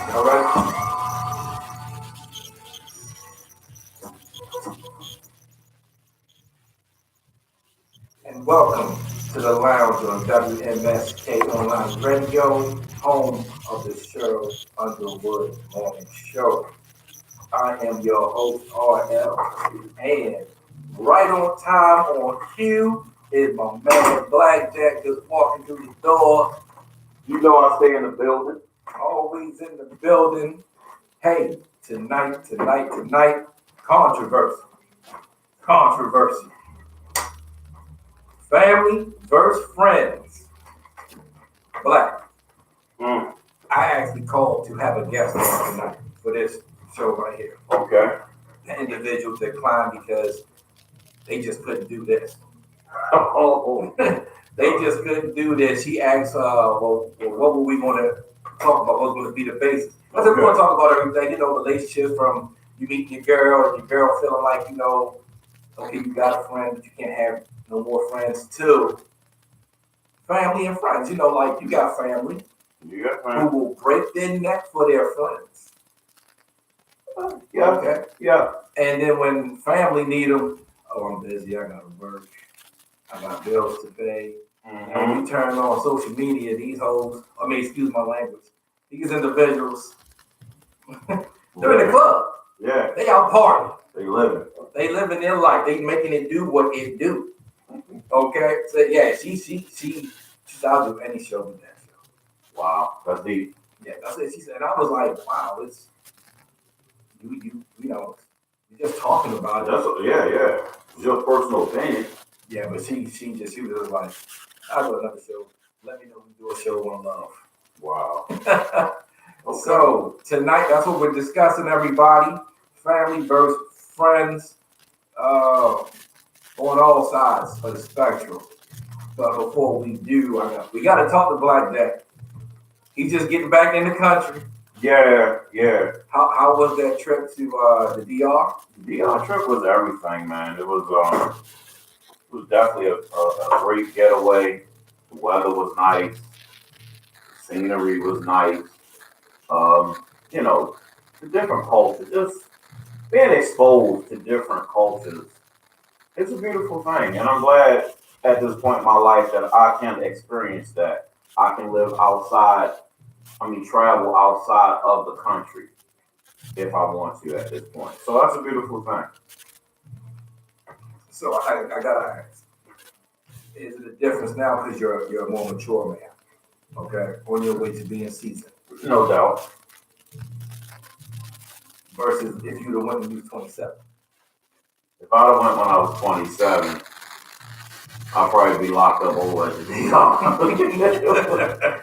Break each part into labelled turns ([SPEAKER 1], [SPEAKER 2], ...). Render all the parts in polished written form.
[SPEAKER 1] All right. And welcome to the lounge on WMSK Online Radio, home of the Cheryl Underwood Morning Show. I am your host, RL, and right on time, on cue, is my man Blackjack just walking through the door.
[SPEAKER 2] You know I stay in the building.
[SPEAKER 1] Always in the building. Hey, tonight, controversy. Controversy. Family versus friends. Black. I actually called to have a guest on tonight for this show right here.
[SPEAKER 2] Okay.
[SPEAKER 1] The individual declined because they just couldn't do this.
[SPEAKER 2] Oh.
[SPEAKER 1] They just couldn't do this. He asked, well, what were we going to talk about? What's going to be the basis? I said, we're going to talk about everything, relationships from you meet your girl and your girl feeling like, okay, you got a friend, but you can't have no more friends too. Family and friends, like you got family who will break their neck for their friends.
[SPEAKER 2] Yeah.
[SPEAKER 1] Okay.
[SPEAKER 2] Yeah.
[SPEAKER 1] And then when family need them, oh, I'm busy, I got to work, I got bills to pay. And when you turn on social media, these hoes, excuse my language, these individuals, they're in the club.
[SPEAKER 2] Yeah.
[SPEAKER 1] They out partying.
[SPEAKER 2] They
[SPEAKER 1] living their life. They making it do what it do. Okay? So yeah, she's out do any show with that show.
[SPEAKER 2] Wow, that's deep.
[SPEAKER 1] Yeah, that's it. She said, and I was like, wow, it's you're just talking about it.
[SPEAKER 2] Yeah. It's your personal opinion.
[SPEAKER 1] Yeah, but she was just like, I'll do another show. Let me know when you do a show on love.
[SPEAKER 2] Wow.
[SPEAKER 1] Okay. So tonight, that's what we're discussing, everybody. Family versus friends, on all sides of the spectrum. But before we do, we got to talk to Blackjack. He's just getting back in the country.
[SPEAKER 2] Yeah.
[SPEAKER 1] How was that trip to the DR?
[SPEAKER 2] The DR trip was everything, man. It was definitely a great getaway. The weather was nice. Scenery was nice. The different cultures, just being exposed to different cultures, it's a beautiful thing. And I'm glad at this point in my life that I can experience that. I can travel outside of the country if I want to at this point. So that's a beautiful thing.
[SPEAKER 1] So I gotta ask, is it a difference now because you're a more mature man? Okay, on your way to being seasoned
[SPEAKER 2] No doubt.
[SPEAKER 1] versus if you'd have went when you was 27.
[SPEAKER 2] If I'd have went when I was 27, I'd probably be locked up over at the DR.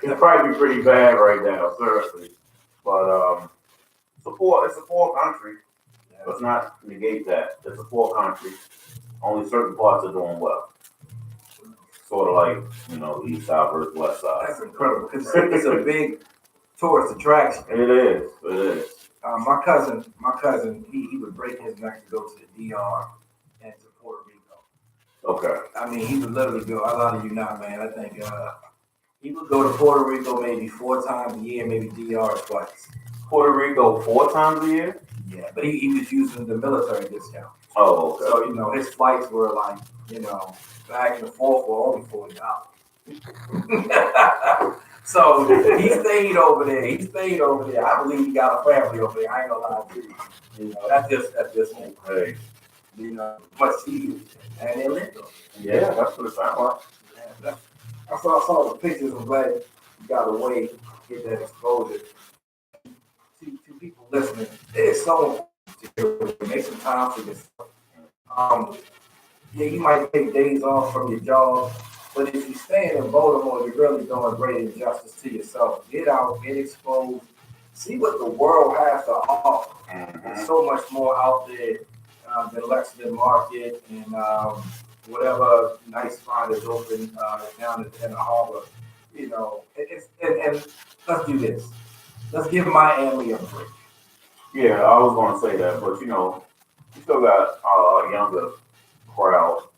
[SPEAKER 2] It'd probably be pretty bad right now, seriously. But it's a poor country. Let's not negate that. It's a poor country. Only certain parts are doing well. Sort of like, the east side versus west side.
[SPEAKER 1] That's incredible because it's a big tourist attraction.
[SPEAKER 2] It is.
[SPEAKER 1] My cousin, he would break his neck to go to the DR and to Puerto Rico.
[SPEAKER 2] Okay.
[SPEAKER 1] I mean, he would literally go. I lie to you not, man. I think he would go to Puerto Rico maybe 4 times a year, maybe DR twice.
[SPEAKER 2] Puerto Rico 4 times a year?
[SPEAKER 1] Yeah, but he was using the military discount.
[SPEAKER 2] Oh, okay.
[SPEAKER 1] So, his flights were like, back and forth for only $40. So he stayed over there. I believe he got a family over there. I ain't gonna lie to you. That's just me.
[SPEAKER 2] Hey.
[SPEAKER 1] Much easier. And they lived them.
[SPEAKER 2] Yeah, that's what it sounds like.
[SPEAKER 1] I saw the pictures. I'm glad you got away to get that exposure. To people listening, it is so important to make some time for yourself. Yeah, you might take days off from your job, but if you're staying in Baltimore, you're really doing great injustice to yourself. Get out, get exposed, see what the world has to offer. There's so much more out there than Lexington Market and whatever nice spot is open down in the harbor. And let's do this. Let's give Miami a break.
[SPEAKER 2] Yeah, I was going to say that, but you still got a younger crowd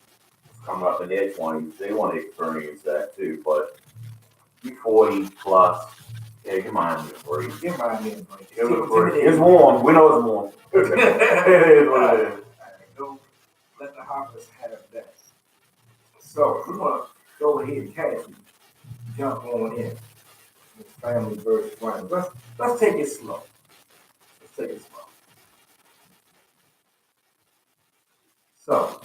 [SPEAKER 2] coming up in their 20s. They want to experience that too, but you 40 plus, yeah, give Miami a break.
[SPEAKER 1] Give Miami a break.
[SPEAKER 2] It's warm. We know it's warm. It is what it is.
[SPEAKER 1] Don't let the Hoppers have that. So we're going to go ahead and casually jump on in. Family versus friends. Let's take it slow. So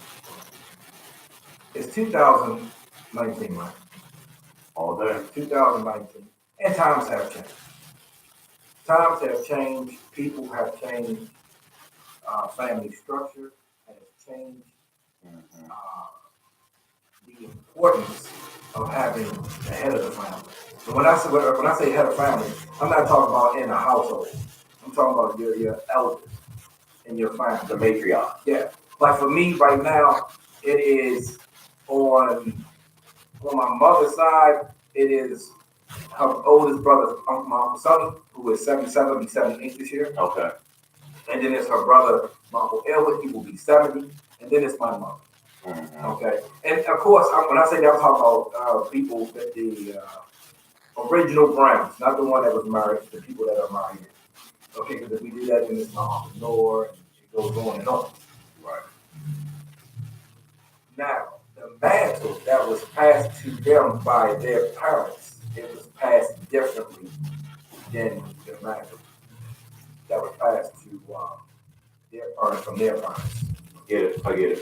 [SPEAKER 1] it's 2019, right?
[SPEAKER 2] All day.
[SPEAKER 1] 2019, and times have changed. People have changed. Family structure has changed. The importance of having the head of the family. So when I say head of family, I'm not talking about in a household. I'm talking about your elders in your family.
[SPEAKER 2] The matriarch.
[SPEAKER 1] Yeah. Like for me right now, it is on my mother's side, it is her oldest brother, my Uncle Sonny, who is 77, be 78 this year.
[SPEAKER 2] Okay.
[SPEAKER 1] And then it's her brother, my Uncle Elwood, he will be 70. And then it's my mother. Okay. And of course, when I say that, I'm talking about people that the original Browns, not the one that was married, the people that are married. Okay, because if we do that, then it's my Uncle Nor, and it goes on and on.
[SPEAKER 2] Right.
[SPEAKER 1] Now, the mantle that was passed to them by their parents, it was passed differently than the mantle that was passed to their parents from their parents.
[SPEAKER 2] I get it.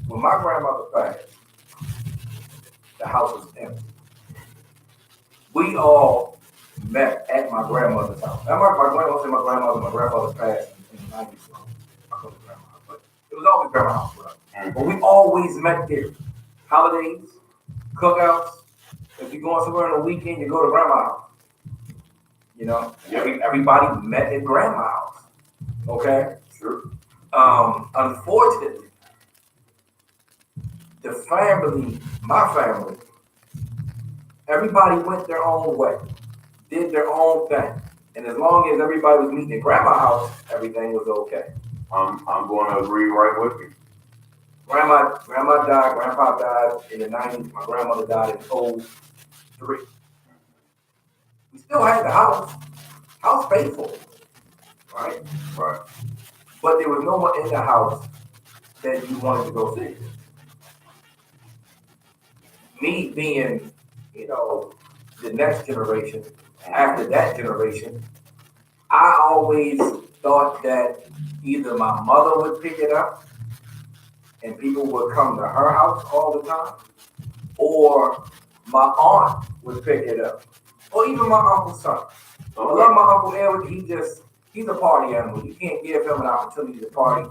[SPEAKER 1] When my grandmother passed, the house was empty. We all met at my grandmother's house. Now, my grandfather passed in the 90s. So I call it grandma, but it was always grandma's house with us. But we always met there. Holidays, cookouts. If you're going somewhere on the weekend, you go to grandma's house. Everybody met at grandma's house. Okay?
[SPEAKER 2] Sure.
[SPEAKER 1] Unfortunately, the family, my family, everybody went their own way, did their own thing. And as long as everybody was meeting at grandma's house, everything was okay.
[SPEAKER 2] I'm going to agree right with you.
[SPEAKER 1] Grandma died, grandpa died in the 90s, my grandmother died in 2003. We still had the house paid for, right?
[SPEAKER 2] Right.
[SPEAKER 1] But there was no one in the house that you wanted to go see. Me being, the next generation, after that generation, I always thought that either my mother would pick it up and people would come to her house all the time, or my aunt would pick it up, or even my uncle's son. I love my Uncle Edward. He's a party animal. You can't give him an opportunity to party.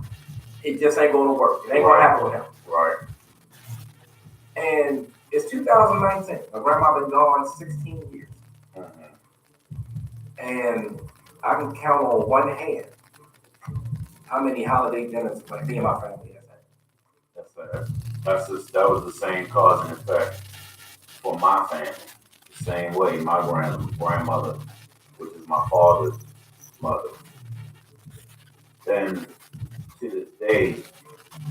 [SPEAKER 1] It just ain't going to work. It ain't going to happen with him.
[SPEAKER 2] Right.
[SPEAKER 1] And it's 2019. My grandma been gone 16 years. And I can count on one hand how many holiday dinners like me and my family has had.
[SPEAKER 2] That was the same cause and effect for my family. The same way my grandmother, which is my father's mother. Then to this day,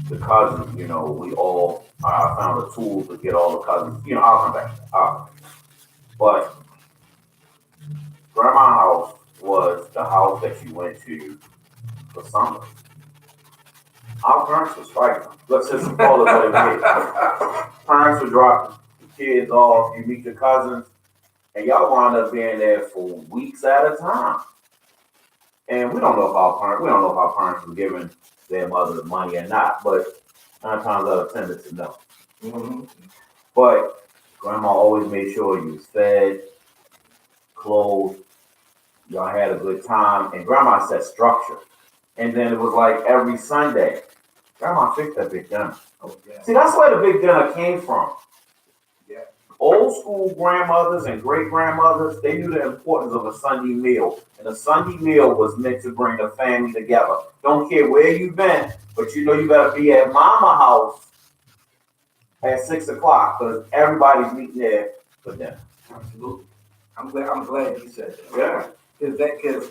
[SPEAKER 2] the cousins, I found the tools to get all the cousins. I'll come back. But grandma's house was the house that you went to for summer. Our parents was fighting. Let's just call it what it is. Parents would drop the kids off, you meet your cousins, and y'all wind up being there for weeks at a time. And we don't know if our parents were giving their mother money or not, but 9 times out of 10 it's a no.
[SPEAKER 1] Mm-hmm.
[SPEAKER 2] But grandma always made sure you was fed, clothed, y'all had a good time, and grandma set structure. And then it was like every Sunday, grandma fixed that big dinner.
[SPEAKER 1] Oh, yeah.
[SPEAKER 2] See, that's where the big dinner came from.
[SPEAKER 1] Yeah.
[SPEAKER 2] Old school grandmothers and great grandmothers, they knew the importance of a Sunday meal. And a Sunday meal was meant to bring the family together. Don't care where you've been, but you better be at mama house at 6 o'clock because everybody's meeting there for dinner.
[SPEAKER 1] Absolutely. I'm glad you said that.
[SPEAKER 2] Yeah.
[SPEAKER 1] Because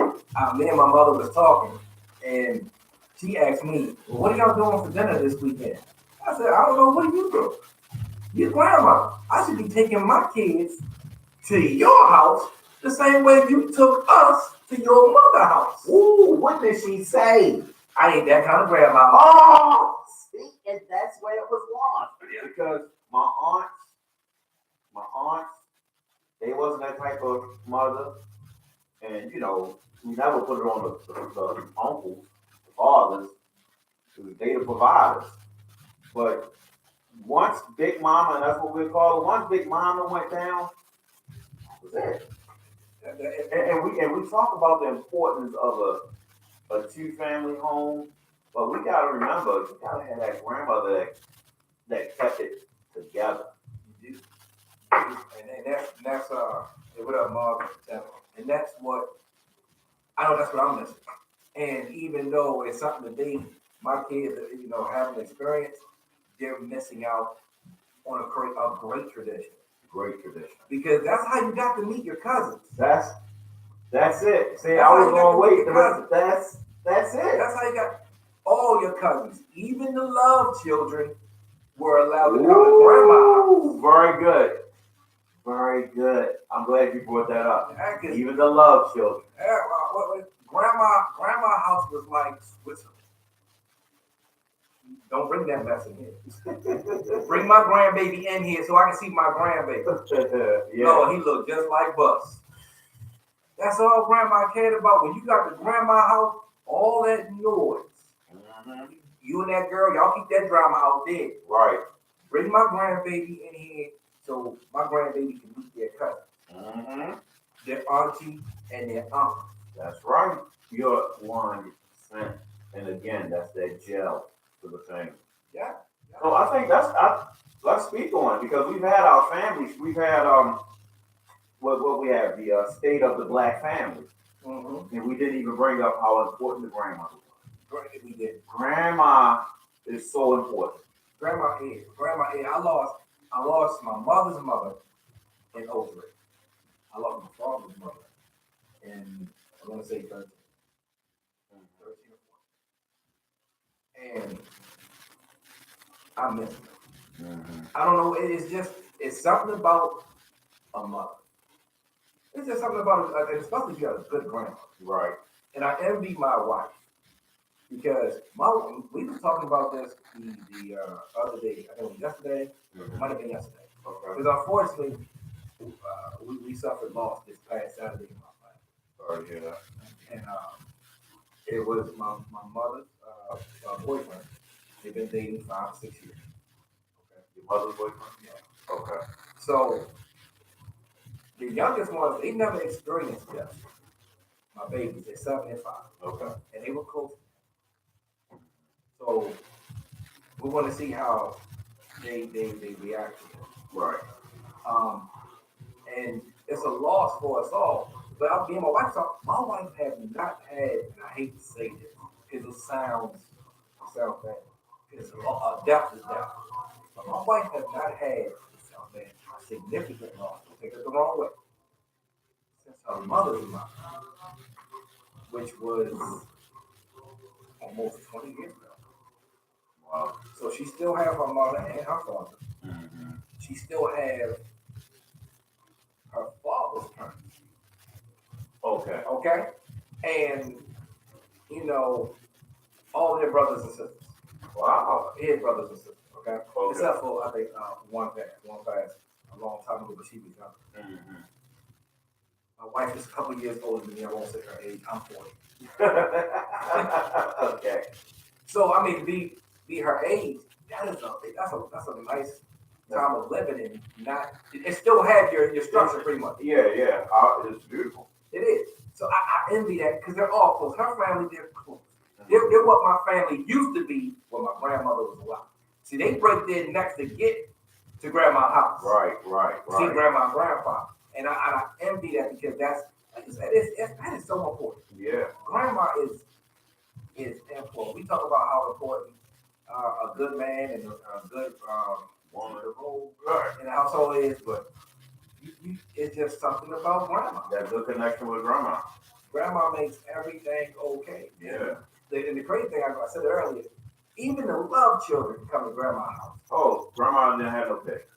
[SPEAKER 1] me and my mother was talking, and she asked me, well, "What are y'all doing for dinner this weekend?" I said, "I don't know. What do you do? Your grandma. I should be taking my kids to your house the same way you took us to your mother's house."
[SPEAKER 2] Ooh, what did she say?
[SPEAKER 1] I ain't that kind of grandma.
[SPEAKER 2] Oh, see, and that's where it was lost. Because my aunts, they wasn't that type of mother. And, we never put it on the uncles, the fathers, because they the providers. But once Big Mama, and that's what we call it, once Big Mama went down, that was it. And we talk about the importance of a 2-family home, but we gotta remember, you gotta have that grandmother that kept it together.
[SPEAKER 1] You do. And that's what up, Marvin? And that's what I'm missing. And even though it's something that my kids, haven't experienced, they're missing out on a great tradition.
[SPEAKER 2] Great tradition.
[SPEAKER 1] Because that's how you got to meet your cousins.
[SPEAKER 2] That's it. See, I was gonna wait, but that's it.
[SPEAKER 1] That's how you got all your cousins, even the love children, were allowed to come to grandma's house.
[SPEAKER 2] Very good. Very good. I'm glad you brought that up. Even the love children.
[SPEAKER 1] Grandma house was like Switzerland. Don't bring that mess in here. Bring my grandbaby in here so I can see my grandbaby.
[SPEAKER 2] Yeah.
[SPEAKER 1] No, he looked just like Bus. That's all grandma cared about. When you got the grandma house, all that noise. Mm-hmm. You and that girl, y'all keep that drama out there.
[SPEAKER 2] Right.
[SPEAKER 1] Bring my grandbaby in here so my grandbaby can meet their cousins. Mm-hmm. Their auntie and their uncle.
[SPEAKER 2] That's right. You're 100%. And again, that's that gel for the family.
[SPEAKER 1] Yeah.
[SPEAKER 2] So I think let's speak on it because we've had our families. We've had what we have, the state of the black family. Mm-hmm. And we didn't even bring up how important the grandmother was.
[SPEAKER 1] We did.
[SPEAKER 2] Grandma is so important.
[SPEAKER 1] Grandma is. I lost my mother's mother in 03. I lost my father's mother in, I want to say 13. 13 or 14. And I miss her. Mm-hmm. I don't know. It's something about a mother. It's just something about it, especially if you have a good grandmother.
[SPEAKER 2] Right.
[SPEAKER 1] And I envy my wife because we were talking about this the other day. I think it was yesterday. Mm-hmm. Might have been yesterday. Okay. Because unfortunately, we suffered loss this past Saturday in my life.
[SPEAKER 2] Sorry to hear that.
[SPEAKER 1] And it was my mother's boyfriend. They've been dating 5 or 6 years.
[SPEAKER 2] Okay. Your mother's boyfriend?
[SPEAKER 1] Yeah.
[SPEAKER 2] Okay.
[SPEAKER 1] So the youngest ones, they never experienced death. My babies, they're 7 and 5.
[SPEAKER 2] Okay.
[SPEAKER 1] And they were close. So we want to see how they react to it.
[SPEAKER 2] Right.
[SPEAKER 1] Um, and it's a loss for us all. But me and my wife talk. My wife have not had, and I hate to say this because it sounds bad. Because death is death. But my wife has not had, it sounds bad, a significant loss. Don't take it the wrong way. Since her mother's mother, which was almost 20 years ago.
[SPEAKER 2] Wow.
[SPEAKER 1] So she still have her mother and her father.
[SPEAKER 2] Mm-hmm.
[SPEAKER 1] She still have her father's parents.
[SPEAKER 2] Okay.
[SPEAKER 1] Okay? And, you know, all their brothers and sisters.
[SPEAKER 2] Wow.
[SPEAKER 1] His brothers and sisters, okay?
[SPEAKER 2] Okay.
[SPEAKER 1] Except for, I think, one passed a long time ago, but she was young.
[SPEAKER 2] Mm-hmm.
[SPEAKER 1] My wife is a couple years older than me. I won't say her age. I'm 40.
[SPEAKER 2] Okay.
[SPEAKER 1] So, I mean, be her age, that's a nice time of living and not, it still had your structure pretty much.
[SPEAKER 2] Yeah, yeah. It's beautiful.
[SPEAKER 1] It is. So I envy that because they're all close. Her family, they're close. They're what my family used to be when my grandmother was alive. See, they break their necks to get to grandma's house.
[SPEAKER 2] Right.
[SPEAKER 1] See grandma and grandpa. And I envy that because that's, like I said, that is so important.
[SPEAKER 2] Yeah.
[SPEAKER 1] Grandma is important. We talk about how important a good man and a good woman in the household is, but it's just something about grandma.
[SPEAKER 2] That good connection with grandma.
[SPEAKER 1] Grandma makes everything okay.
[SPEAKER 2] Yeah.
[SPEAKER 1] And the crazy thing, I said earlier, even the love children come to grandma's house.
[SPEAKER 2] Oh, grandma didn't have no pick.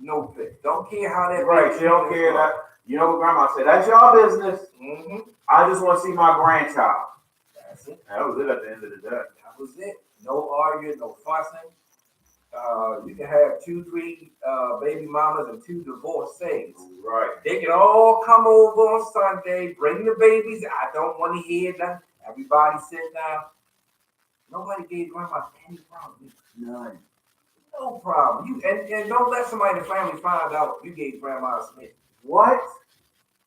[SPEAKER 1] No pick. Don't care how that.
[SPEAKER 2] Right. She don't care that. You know what grandma said? That's your business.
[SPEAKER 1] Mm-hmm.
[SPEAKER 2] I just want to see my grandchild.
[SPEAKER 1] That's it.
[SPEAKER 2] That was it at the end of the day.
[SPEAKER 1] That was it. No arguing, no fussing. You can have 2, 3 baby mamas and 2 divorcees.
[SPEAKER 2] Right.
[SPEAKER 1] They can all come over on Sunday, bring the babies. I don't want to hear nothing. Everybody sit down. Nobody gave grandma any problem.
[SPEAKER 2] None.
[SPEAKER 1] No problem. And don't let somebody in the family find out you gave grandma a Smith.
[SPEAKER 2] What?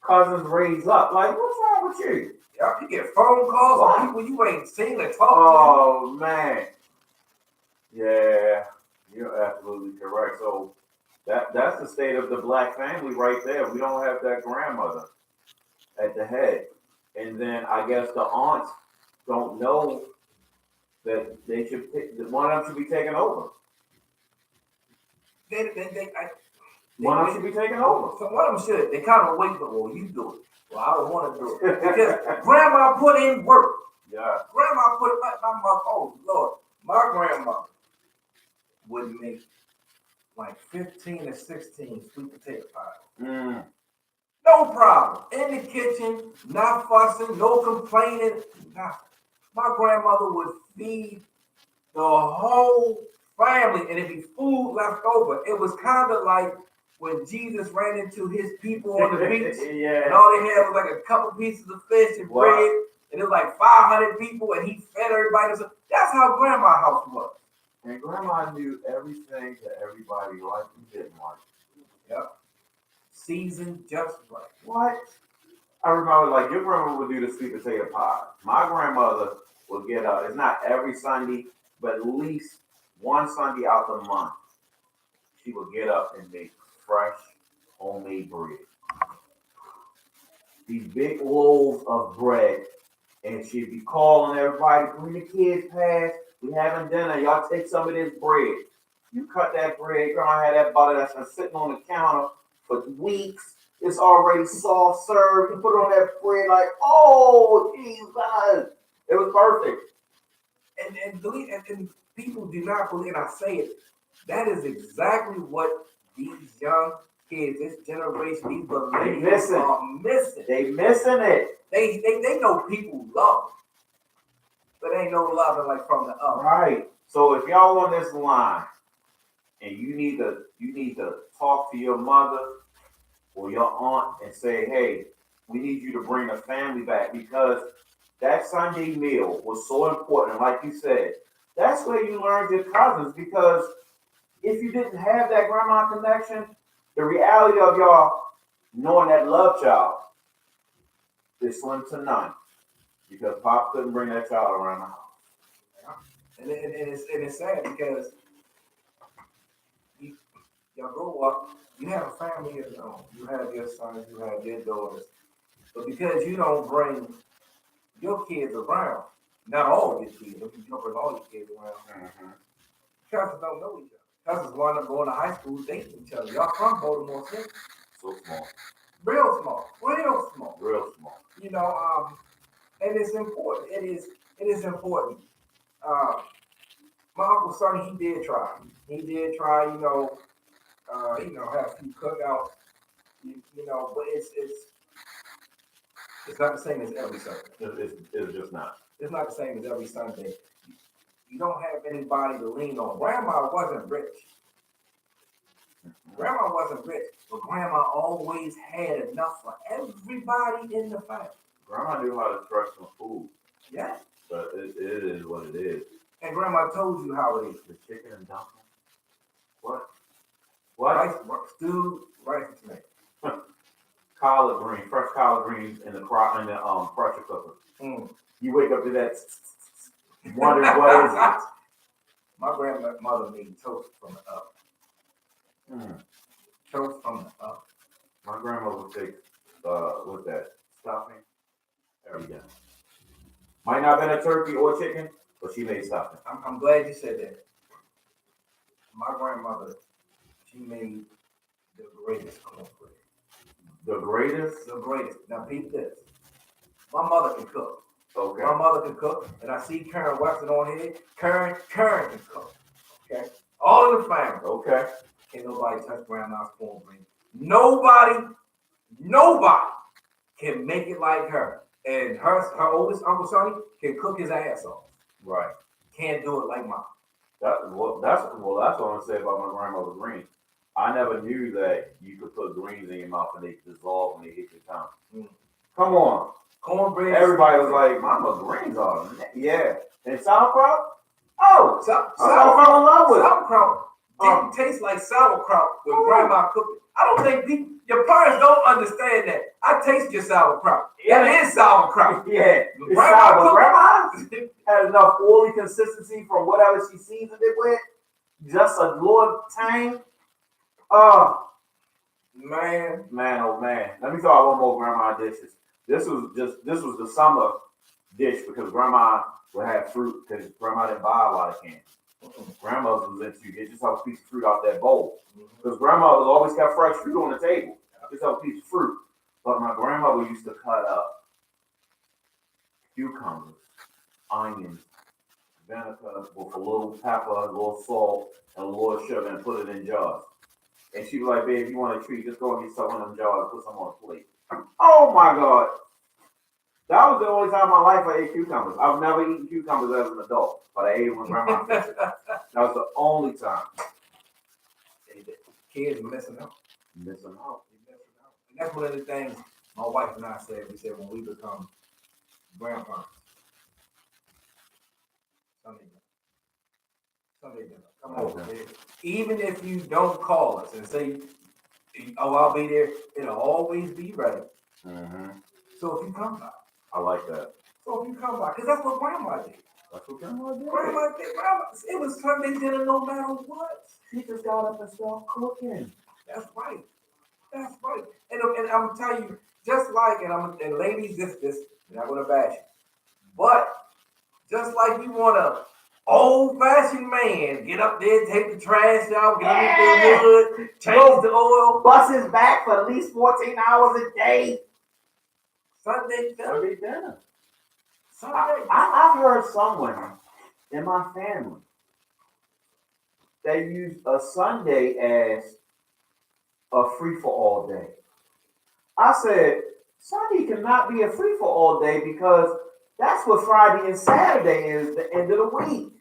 [SPEAKER 2] Cousins raise up. Like, what's wrong with you?
[SPEAKER 1] Y'all, you get phone calls from people you ain't seen or talked to.
[SPEAKER 2] Oh, man. Yeah, you're absolutely correct. So that's the state of the black family right there. We don't have that grandmother at the head. And then I guess the aunts don't know that they should pick, one of them should be taken over. One of them should be taken over.
[SPEAKER 1] So one of them should. They kind of wait, but well, you do it. Well, I don't want to do it because grandma put in work.
[SPEAKER 2] Yeah.
[SPEAKER 1] Grandma put my mother. Oh Lord, my grandmother would make like 15 or 16 sweet potato pies.
[SPEAKER 2] Mm.
[SPEAKER 1] No problem. In the kitchen, not fussing, no complaining, nothing. My grandmother would feed the whole family, and it'd be food left over. It was kind of like when Jesus ran into his people on the beach,
[SPEAKER 2] Yeah.
[SPEAKER 1] and all they had was like a couple pieces of fish and bread, and it was like 500 people, and he fed everybody. So that's how grandma's house was.
[SPEAKER 2] And grandma knew everything that everybody liked and didn't like.
[SPEAKER 1] Yep. Seasoned just right.
[SPEAKER 2] What? I remember, like, your grandma would do the sweet potato pie. My grandmother would get up, it's not every Sunday, but at least one Sunday out the month, she would get up and make fresh, homemade bread. These big loaves of bread, and she'd be calling everybody, bring the kids past, we having dinner, y'all take some of this bread. You cut that bread, grandma had that butter that's been sitting on the counter for weeks. It's already soft served. You put it on that bread like, oh, Jesus. It was perfect.
[SPEAKER 1] And people do not believe, and I say it, that is exactly what these young kids, this generation, these millennials are missing.
[SPEAKER 2] They missing it.
[SPEAKER 1] They know people love them, but ain't no loving like from the up.
[SPEAKER 2] Right. So if y'all on this line and you need to talk to your mother or your aunt and say, hey, we need you to bring the family back because that Sunday meal was so important. Like you said, that's where you learned your cousins because if you didn't have that grandma connection, the reality of y'all knowing that love child is slim to none because Pop couldn't bring that child around the house.
[SPEAKER 1] And it's sad because you, y'all grow up, you have a family of your own. You have your sons, you have your daughters. But because you don't bring your kids around, not all of your kids, but you don't bring all your kids around, cousins don't know each other. Cousins wind up going to high school dating each other. Y'all from Baltimore City.
[SPEAKER 2] So small.
[SPEAKER 1] Real small. Real small.
[SPEAKER 2] Real small.
[SPEAKER 1] You know, and it's important. It is important. My Uncle Sonny, he did try. He did try, have a few cookouts, but it's not the same as every Sunday.
[SPEAKER 2] It's just not.
[SPEAKER 1] It's not the same as every Sunday. You don't have anybody to lean on. Grandma wasn't rich. Grandma wasn't rich, but grandma always had enough for everybody in the family.
[SPEAKER 2] Grandma knew how to stretch some food.
[SPEAKER 1] Yeah.
[SPEAKER 2] But it is what it is.
[SPEAKER 1] And grandma told you how it is.
[SPEAKER 2] The chicken and dumpling. What?
[SPEAKER 1] Rice, stewed rice and tomato.
[SPEAKER 2] Collard green, fresh collard greens in the pressure cooker. You wake up to that, wondering what is it?
[SPEAKER 1] My grandmother made toast from the oven. Toast from the oven.
[SPEAKER 2] My grandmother would take, what's that? Stuffing every day. Might not have been a turkey or chicken, but she made stuffing.
[SPEAKER 1] I'm glad you said that. My grandmother, she made the greatest cornbread.
[SPEAKER 2] The greatest?
[SPEAKER 1] The greatest. Now, peep this. My mother can cook.
[SPEAKER 2] Okay.
[SPEAKER 1] My mother can cook, and I see Karen Weston on here. Karen can cook. Okay? All in the family.
[SPEAKER 2] Okay.
[SPEAKER 1] Can't nobody touch grandma's cornbread. Nobody can make it like her. And her oldest Uncle Sonny can cook his ass off.
[SPEAKER 2] Right.
[SPEAKER 1] Can't do it like mine.
[SPEAKER 2] That's what I'm gonna say about my grandmother's greens. I never knew that you could put greens in your mouth and they dissolve when they hit your tongue. Come on.
[SPEAKER 1] Cornbread.
[SPEAKER 2] Everybody was like, Mama, greens are yeah. And sauerkraut? Oh, I fell in love with it.
[SPEAKER 1] Sauerkraut didn't taste like sauerkraut when grandma cooked it. I don't think your parents don't understand that. I taste your sauerkraut.
[SPEAKER 2] Yeah.
[SPEAKER 1] That is sauerkraut.
[SPEAKER 2] Yeah. Grandma had enough oily consistency from whatever she seasoned it with. Just a little tang. Oh.
[SPEAKER 1] Man,
[SPEAKER 2] oh man. Let me throw out one more grandma dishes. This was the summer dish because grandma would have fruit because grandma didn't buy a lot of candy. Grandma's was into get yourself a piece of fruit out that bowl. Because grandmother always kept fresh fruit on the table. Just have a piece of fruit. But my grandmother used to cut up cucumbers, onions, vinegar with a little pepper, a little salt, and a little sugar and put it in jars. And she was like, babe, if you want a treat, just go and get some of them jars, put some on a plate. Oh my God. That was the only time in my life I ate cucumbers. I've never eaten cucumbers as an adult, but I ate them when grandma fixed it. That was the only time.
[SPEAKER 1] Kids are missing out.
[SPEAKER 2] Missing out.
[SPEAKER 1] And that's one of the things my wife and I said. We said when we become grandparents, Sunday dinner. Come over. Even if you don't call us and say, oh, I'll be there, it'll always be ready. So if you come by.
[SPEAKER 2] I like that.
[SPEAKER 1] So if you come by, because that's what grandma did.
[SPEAKER 2] That's what grandma did.
[SPEAKER 1] It was Sunday dinner no matter what.
[SPEAKER 2] She just got up and started cooking.
[SPEAKER 1] That's right. That's right. And I'm gonna tell you, just like, and ladies, this, I'm not gonna bash you, but just like you want a old-fashioned man, get up there, take the trash out, get under the hood, change the oil,
[SPEAKER 2] bust his back for at least 14 hours a day.
[SPEAKER 1] Sunday
[SPEAKER 2] dinner. I've heard someone in my family they use a Sunday as a free-for-all day. I said, Sunday cannot be a free-for-all day because that's what Friday and Saturday is, the end of the week.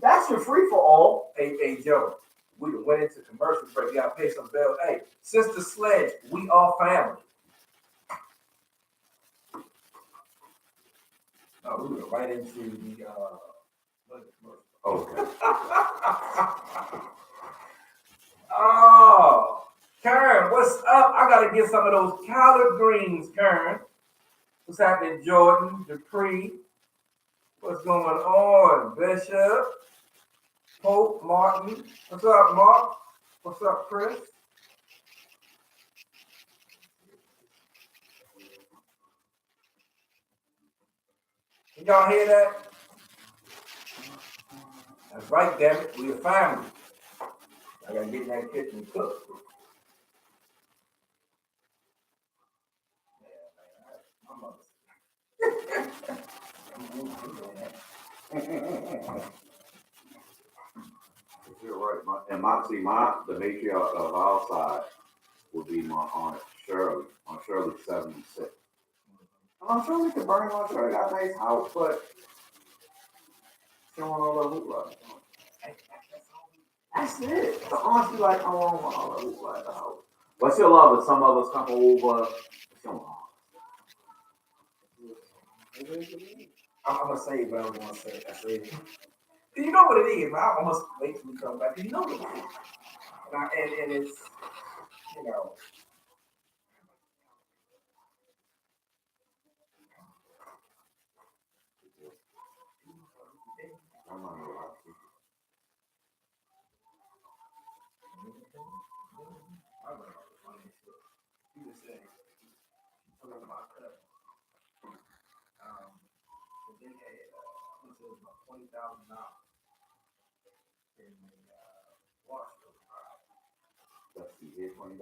[SPEAKER 2] That's your free-for-all.
[SPEAKER 1] Hey, Joe, we went into commercial break. We got to pay some bills. Hey, Sister Sledge, we are family. Oh, we went right into the commercial.
[SPEAKER 2] Okay.
[SPEAKER 1] gotta get some of those collard greens, Karen. What's happening, Jordan, Dupree? What's going on, Bishop? Pope, Martin. What's up, Mark? What's up, Chris? Can y'all hear that? That's right, damn it. We're a family. I gotta get in that kitchen and cook. Yeah, man. My mother's.
[SPEAKER 2] You're right. The matriarch of our side would be my aunt Shirley. Aunt Shirley's 76. I'm sure we could bring Aunt Shirley got a nice house, but she don't want all the hoopla. That's it. The aunt, she like, I don't want all the hoopla at the house. But she'll love it. Some of us come over. She don't want
[SPEAKER 1] I'm gonna say what I'm gonna say. I say, you know what it is, man. I almost wait till we come back. You know what it is, and it's, you know. He was saying, talking about they had, I think it was about $20,000 in the Washington.
[SPEAKER 2] Let's see, here's $20,000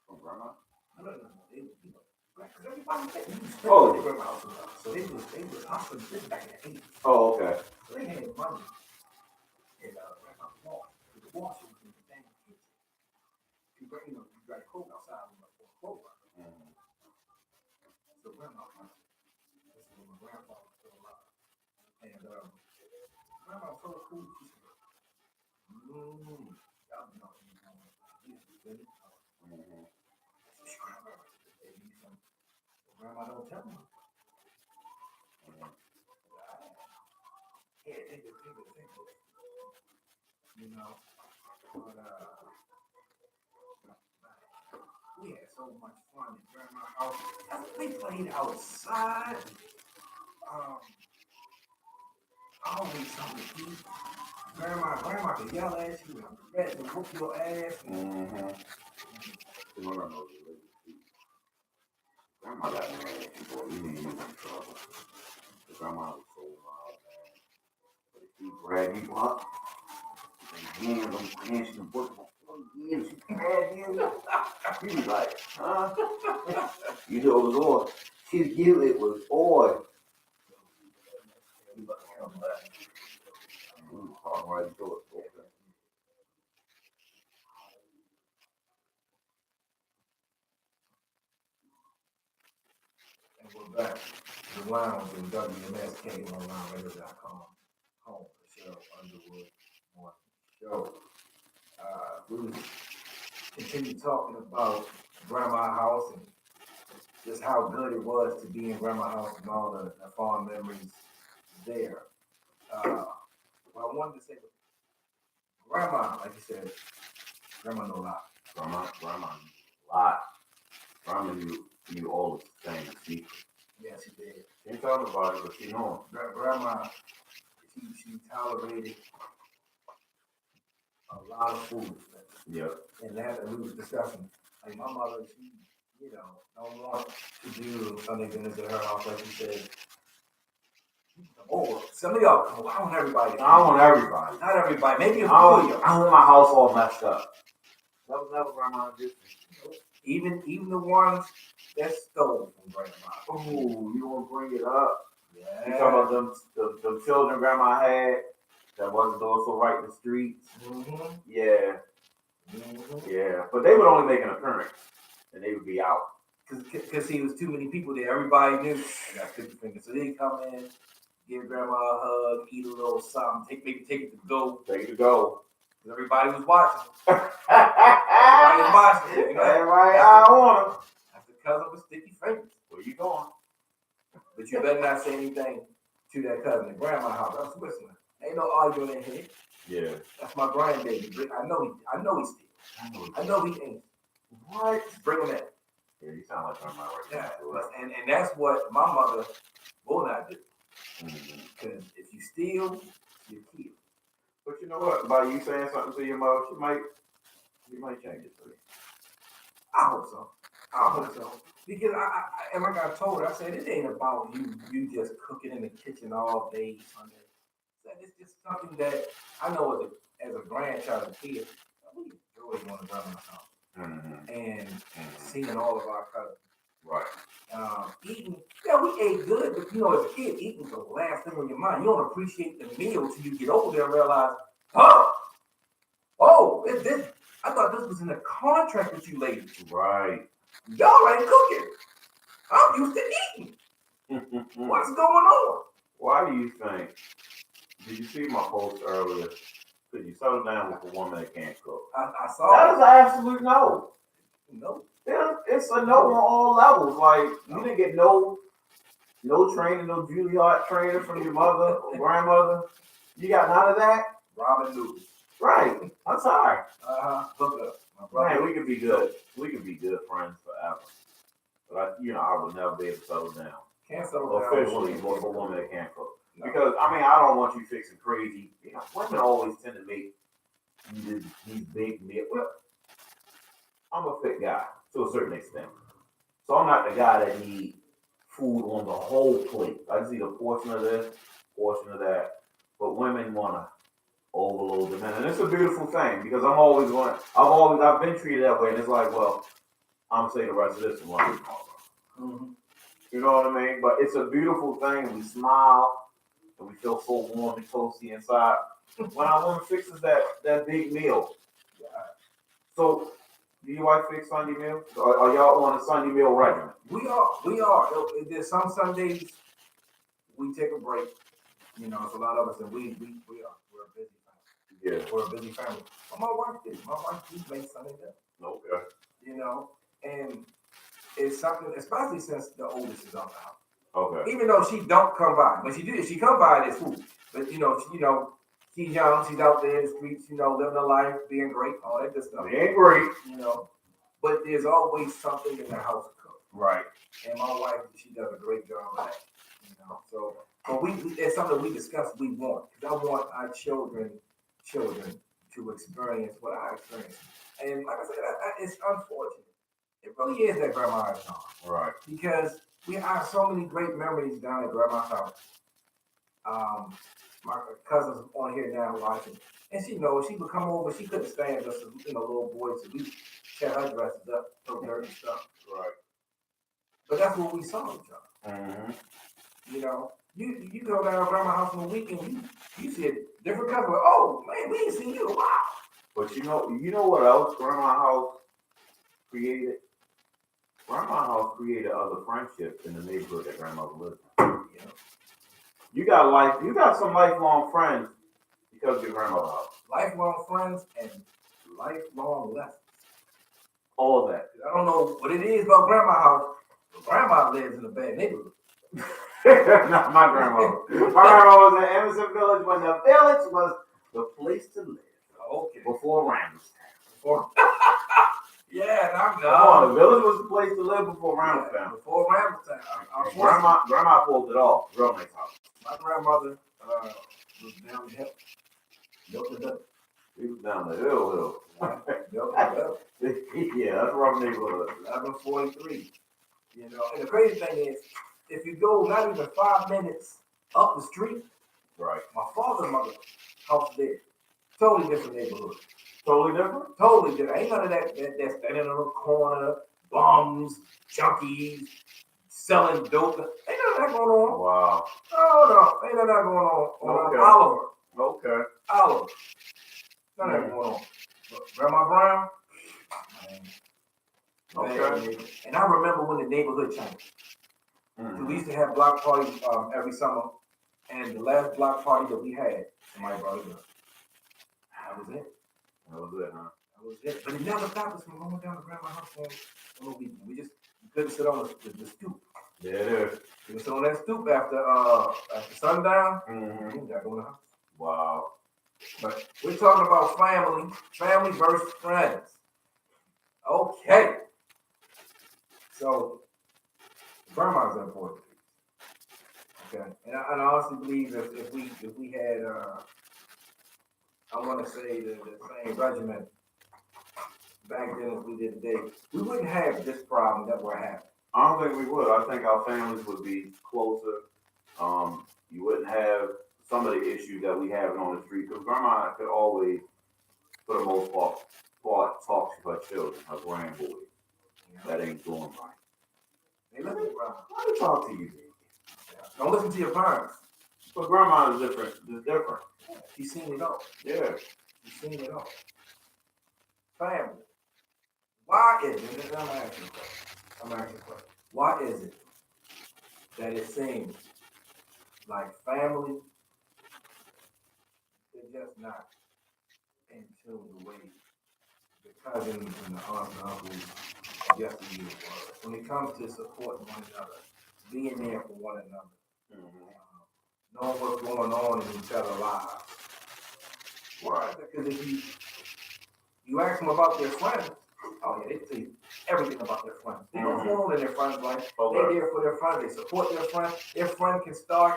[SPEAKER 2] from grandma.
[SPEAKER 1] No. They, you know, because everybody said,
[SPEAKER 2] Oh,
[SPEAKER 1] they were out. So they was hustling this back in the 80s.
[SPEAKER 2] Oh, okay.
[SPEAKER 1] So they had money in grandma's Washington. The Washington was the thing. You got a coat outside for a coat. So grandma, this is when my grandfather was still alive. And grandma was so cool. She said, y'all know he's good. Grandma don't tell me. Yeah, think. You know, but we had so much fun at grandma's house. We played outside. Always something to eat. Grandma could yell at you and threaten to whoop your ass.
[SPEAKER 2] Grandma got mad at you, boy. You didn't even in trouble. Grandma was so wild, man. But if you grab you up, and hands on hands, she put she grab you. You was like, huh? You know it was on. She knew it was on. Talking right to it.
[SPEAKER 1] And we're back. The lounge in WMSKOnlineradio.com. Home for Cheryl Underwood Morning Show. We continue talking about Grandma House and just how good it was to be in Grandma House and all the fond memories there. Well, I wanted to say, Grandma, like you said, Grandma knew a lot.
[SPEAKER 2] Grandma knew a lot. Grandma knew all the same secrets.
[SPEAKER 1] Yes, she did.
[SPEAKER 2] She ain't talking about it, but she knew them.
[SPEAKER 1] Grandma, she tolerated a lot of food.
[SPEAKER 2] Yep.
[SPEAKER 1] And that we was discussing. Like my mother, she, don't want to do Sunday dinners at her house, like you said. Or some of y'all come. I want everybody.
[SPEAKER 2] I want everybody.
[SPEAKER 1] Not everybody. Maybe a few
[SPEAKER 2] I
[SPEAKER 1] of y'all.
[SPEAKER 2] want my house all messed up. That was never grandma did.
[SPEAKER 1] Even the ones that stole from grandma.
[SPEAKER 2] Oh, you want to bring it up?
[SPEAKER 1] Yeah.
[SPEAKER 2] You talking about them children grandma had that wasn't doing so right in the streets?
[SPEAKER 1] Mm-hmm.
[SPEAKER 2] Yeah.
[SPEAKER 1] Mm-hmm.
[SPEAKER 2] Yeah. But they would only make an appearance and they would be out.
[SPEAKER 1] Because he was too many people there. Everybody knew. I got 50 fingers. So they come in, give grandma a hug, eat a little something, maybe take it to go.
[SPEAKER 2] Take it to go.
[SPEAKER 1] Because everybody was watching. Everybody was watching.
[SPEAKER 2] Everybody, I want him.
[SPEAKER 1] That's the cousin with sticky fingers.
[SPEAKER 2] Where you going?
[SPEAKER 1] But you better not say anything to that cousin at grandma's house. I'm listening. Ain't no arguing in here.
[SPEAKER 2] Yeah.
[SPEAKER 1] That's my grandbaby. I know he still. I know he ain't.
[SPEAKER 2] What?
[SPEAKER 1] Bring them in.
[SPEAKER 2] Yeah, you sound like grandma right
[SPEAKER 1] Yeah,
[SPEAKER 2] now.
[SPEAKER 1] and that's what my mother will not do.
[SPEAKER 2] Mm-hmm.
[SPEAKER 1] Because if you steal, you kill.
[SPEAKER 2] But you know what? By you saying something to your mother, she might change it for you.
[SPEAKER 1] I hope so. I hope so. Because and like I told her, I said it ain't about you just cooking in the kitchen all day Sunday. It's just something that I know as a grandchild and kid, we enjoy going to grandma's house
[SPEAKER 2] Mm-hmm.
[SPEAKER 1] and
[SPEAKER 2] Mm-hmm.
[SPEAKER 1] seeing all of our cousins.
[SPEAKER 2] Right.
[SPEAKER 1] Eating, yeah, we ate good, but you know, as a kid, eating's the last thing on your mind. You don't appreciate the meal till you get over there and realize, this, I thought this was in the contract with you ladies.
[SPEAKER 2] Right.
[SPEAKER 1] Y'all ain't cooking. I'm used to eating. What's going on?
[SPEAKER 2] Why do you think? Did you see my post earlier? Could you settle down with a woman that can't cook?
[SPEAKER 1] I saw
[SPEAKER 2] that. Is an absolute no.
[SPEAKER 1] No.
[SPEAKER 2] It's a no on all levels. Like you didn't get no training, no Juilliard training from your mother or grandmother. You got none of that.
[SPEAKER 1] Robin Hood.
[SPEAKER 2] Right. I'm sorry.
[SPEAKER 1] Look up. My brother.
[SPEAKER 2] Man, we could be good. We could be good friends forever. But I would never be able to settle down.
[SPEAKER 1] Can't settle down
[SPEAKER 2] officially with a woman that can't cook.
[SPEAKER 1] No.
[SPEAKER 2] Because I don't want you fixing crazy. Women always tend to make these big meals. Well, I'm a fit guy to a certain extent, so I'm not the guy that needs food on the whole plate. I just eat a portion of this, portion of that. But women wanna overload the men, and it's a beautiful thing because I've been treated that way, and it's like, well, I'm gonna say the rest of this in lunch tomorrow. Mm-hmm. You know what I mean? But it's a beautiful thing. We smile and we feel so warm and toasty inside when our woman fixes that big meal. Yeah. So, do your wife fix Sunday meals? Are y'all on a Sunday meal regimen?
[SPEAKER 1] We are. There's some Sundays we take a break. You know, it's a lot of us, and we're a busy family. Yeah, we're a busy family. But my wife did. My wife did make Sunday dinner. Okay. You know, and it's something, especially since the oldest is out the house. Okay. Even though she don't come by, but she come by, there's food. But she's young, she's out there in the streets, living her life, being great, all that good stuff. Being great, But there's always something in the house to cook. Right. And my wife, she does a great job of that. So, but it's something we discuss. We want, because I want our children to experience what I experienced. And like I said, it's unfortunate. It really is at grandma's house. Right. Because we have so many great memories down at grandma's house. My cousin's on here now watching. And she knows she would come over, she couldn't stand us as little boys. So we tear her dresses up, so dirty stuff. Right. But that's what we saw each other. Mm-hmm. You go down to grandma's house on the weekend, you see a different cousin. Oh man, we ain't seen you in a while. But you know what else grandma's house created? Grandma's house created other friendships in the neighborhood that grandmother lived in. You got some lifelong friends because of your grandmother's house. Lifelong friends and lifelong lessons. All of that. I don't know what it is about grandma's house, but grandma lives in a bad neighborhood. Not my grandmother. My grandma was in Emerson Village when the village was the place to live. Okay. Before Randallstown. Yeah, the village was the place to live before Randallstown. Before Randallstown. Grandma pulled it off. Real nice house. My grandmother was down the hill. He was down the hill. Yeah, that's a rough neighborhood. 1143. And the crazy thing is, if you go not even 5 minutes up the street, right? My father's mother's house there. Totally different neighborhood. Totally different? Totally different. Ain't none of that standing in a little corner, bums, junkies, selling dope. Ain't none of that going on. Wow. Oh, no. Ain't none of that going on. Okay. Oliver. Okay. Oliver. None of that going on. But Grandma Brown? Okay. And I remember when the neighborhood changed. Mm-hmm. We used to have block parties every summer. And the last block party that we had, somebody brought it up. That was it. That was it, huh? That was it. But it never stopped us from going down to grandma's house on the weekend. We couldn't sit on the stoop. Yeah, it is. We could sit on that stoop after sundown. Mm-hmm. We got to go in the house. Wow. But we're talking about family versus friends. Okay. So grandma's important. Okay. And I honestly believe if we had I want to say the same regimen back then as we did today, we wouldn't have this problem that we're having.
[SPEAKER 2] I don't think we would. I think our families would be closer. You wouldn't have some of the issues that we have on the street because grandma could always, for the most part, talk to her children, her grandboys. That ain't doing right.
[SPEAKER 1] Hey, listen to grandma.
[SPEAKER 2] Let me talk to you, baby.
[SPEAKER 1] Don't listen to your parents.
[SPEAKER 2] But grandma is different. Is different.
[SPEAKER 1] She's seen it all.
[SPEAKER 2] Yeah.
[SPEAKER 1] She's seen it all. Family. Why is it? I'm asking a question. Why is it that it seems like family is just not in tune the way the cousins and the aunts and uncles yesteryear was? When it comes to supporting one another, being there for one another, knowing what's going on in each other's lives. Why? Because if you ask them about their friends, oh yeah, they tell you everything about their friends. They know what's going on in their friends' life. They're there for their friends. They support their friends. Their friend can start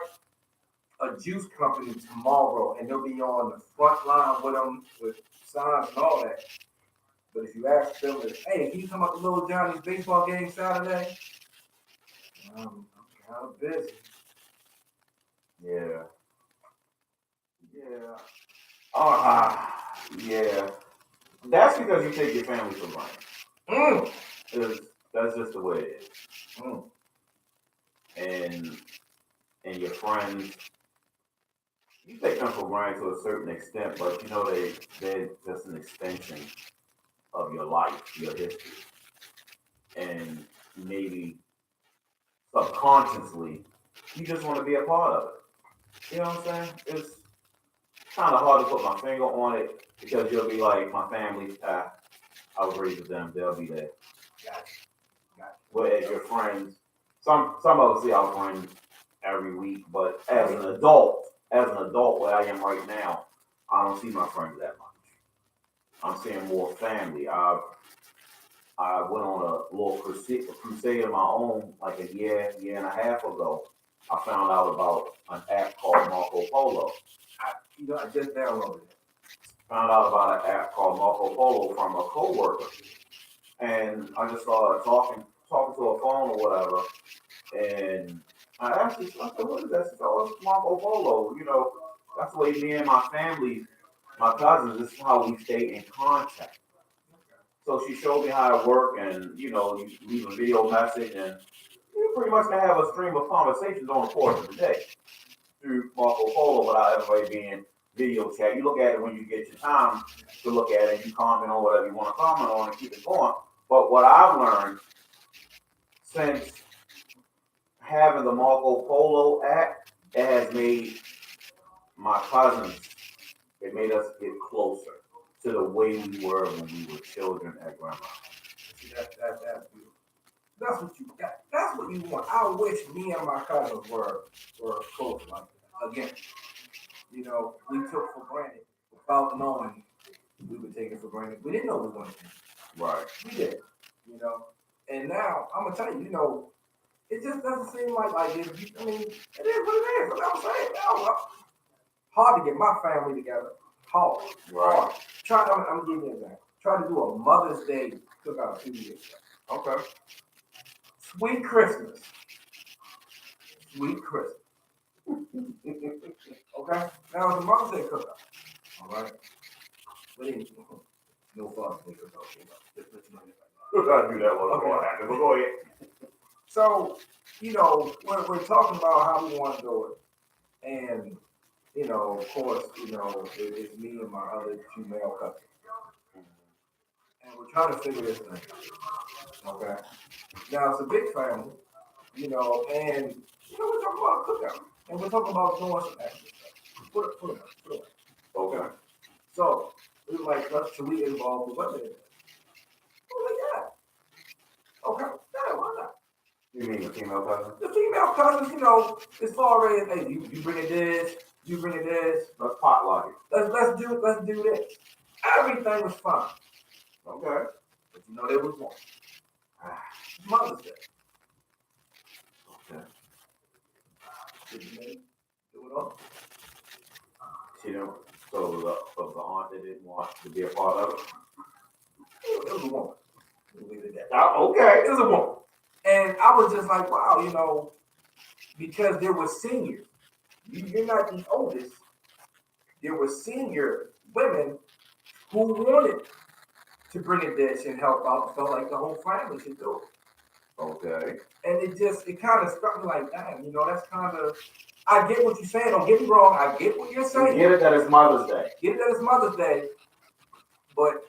[SPEAKER 1] a juice company tomorrow, and they'll be on the front line with them with signs and all that. But if you ask them, hey, can you come up to Little Johnny's baseball game Saturday? I'm kind of busy.
[SPEAKER 2] Yeah. Yeah. That's because you take your family for granted. That's just the way it is. And your friends, you take them for granted to a certain extent, but you know they're just an extension of your life, your history. And maybe subconsciously, you just want to be a part of it. You know what I'm saying? It's kind of hard to put my finger on it because you'll be like, my family, I was raised with them, they'll be there.
[SPEAKER 1] Gotcha.
[SPEAKER 2] Whereas your friends, some of us see our friends every week, but as an adult where I am right now, I don't see my friends that much. I'm seeing more family. I went on a little crusade of my own like a year and a half ago. I found out about an app called Marco Polo.
[SPEAKER 1] I just downloaded it.
[SPEAKER 2] Found out about an app called Marco Polo from a coworker, and I just started talking to a phone or whatever, and I asked her, I said, "What is that?" She said, "Oh, it's Marco Polo. You know, that's the way me and my family, my cousins, this is how we stay in contact." So she showed me how it worked, and you know, you leave a video message, and you pretty much can have a stream of conversations on the course of the day through Marco Polo without everybody being video chat. You look at it when you get your time to look at it, you comment on whatever you want to comment on and keep it going. But what I've learned since having the Marco Polo app, it has made my cousins, it made us get closer to the way we were when we were children at grandma's.
[SPEAKER 1] See, that's beautiful. That's what you got. That's what you want. I wish me and my cousins were close like that. Again, you know, we took for granted without knowing we would take it for granted. We didn't know we wanted to.
[SPEAKER 2] Right.
[SPEAKER 1] We did. You know. And now I'm gonna tell you, you know, it just doesn't seem like it. I mean, it is what it is. That's what I'm saying. Now, hard to get my family together. Hard.
[SPEAKER 2] Right.
[SPEAKER 1] Hard. I'm giving you an example. Try to do a Mother's Day cookout 2 years ago.
[SPEAKER 2] Okay.
[SPEAKER 1] Sweet Christmas. Sweet Christmas. Okay? Now it's a Mother's Day cookout. All right? But anyway, no Father's Day cookout. Just let you know that.
[SPEAKER 2] We're gonna do that one. Okay. But go ahead.
[SPEAKER 1] So, you know, we're talking about how we want to do it. And, you know, of course, you know, it's me and my other two male cousins. And we're trying to figure this thing out. Okay? Now, it's a big family, you know, and, you know, we're talking about a cookout. And we're talking about doing some extra stuff. Put it away.
[SPEAKER 2] Okay.
[SPEAKER 1] So, we were like, should we involve the women in this? We were like, yeah. Okay, yeah, why not?
[SPEAKER 2] You mean the female cousin?
[SPEAKER 1] The female cousins, you know, as far as, hey, you bring it this, you bring it this.
[SPEAKER 2] Let's potluck it.
[SPEAKER 1] Let's do this. Everything was fine.
[SPEAKER 2] Okay.
[SPEAKER 1] But you know there was one. Mother's Day.
[SPEAKER 2] Okay.
[SPEAKER 1] Did you do it all?
[SPEAKER 2] She didn't. So the aunt that didn't want to be a part of it.
[SPEAKER 1] It was a woman. We'll leave it at that.
[SPEAKER 2] Okay.
[SPEAKER 1] It was a woman. And I was just like, wow, you know, because there were seniors. You're not the oldest. There were senior women who wanted to bring a dish and help out. Felt like the whole family should do it.
[SPEAKER 2] Okay.
[SPEAKER 1] And it kind of struck me like, damn, you know, that's kind of, I get what you're saying. Don't get me wrong. I get what you're saying.
[SPEAKER 2] Get it that it's Mother's Day.
[SPEAKER 1] Get it that it's Mother's Day. But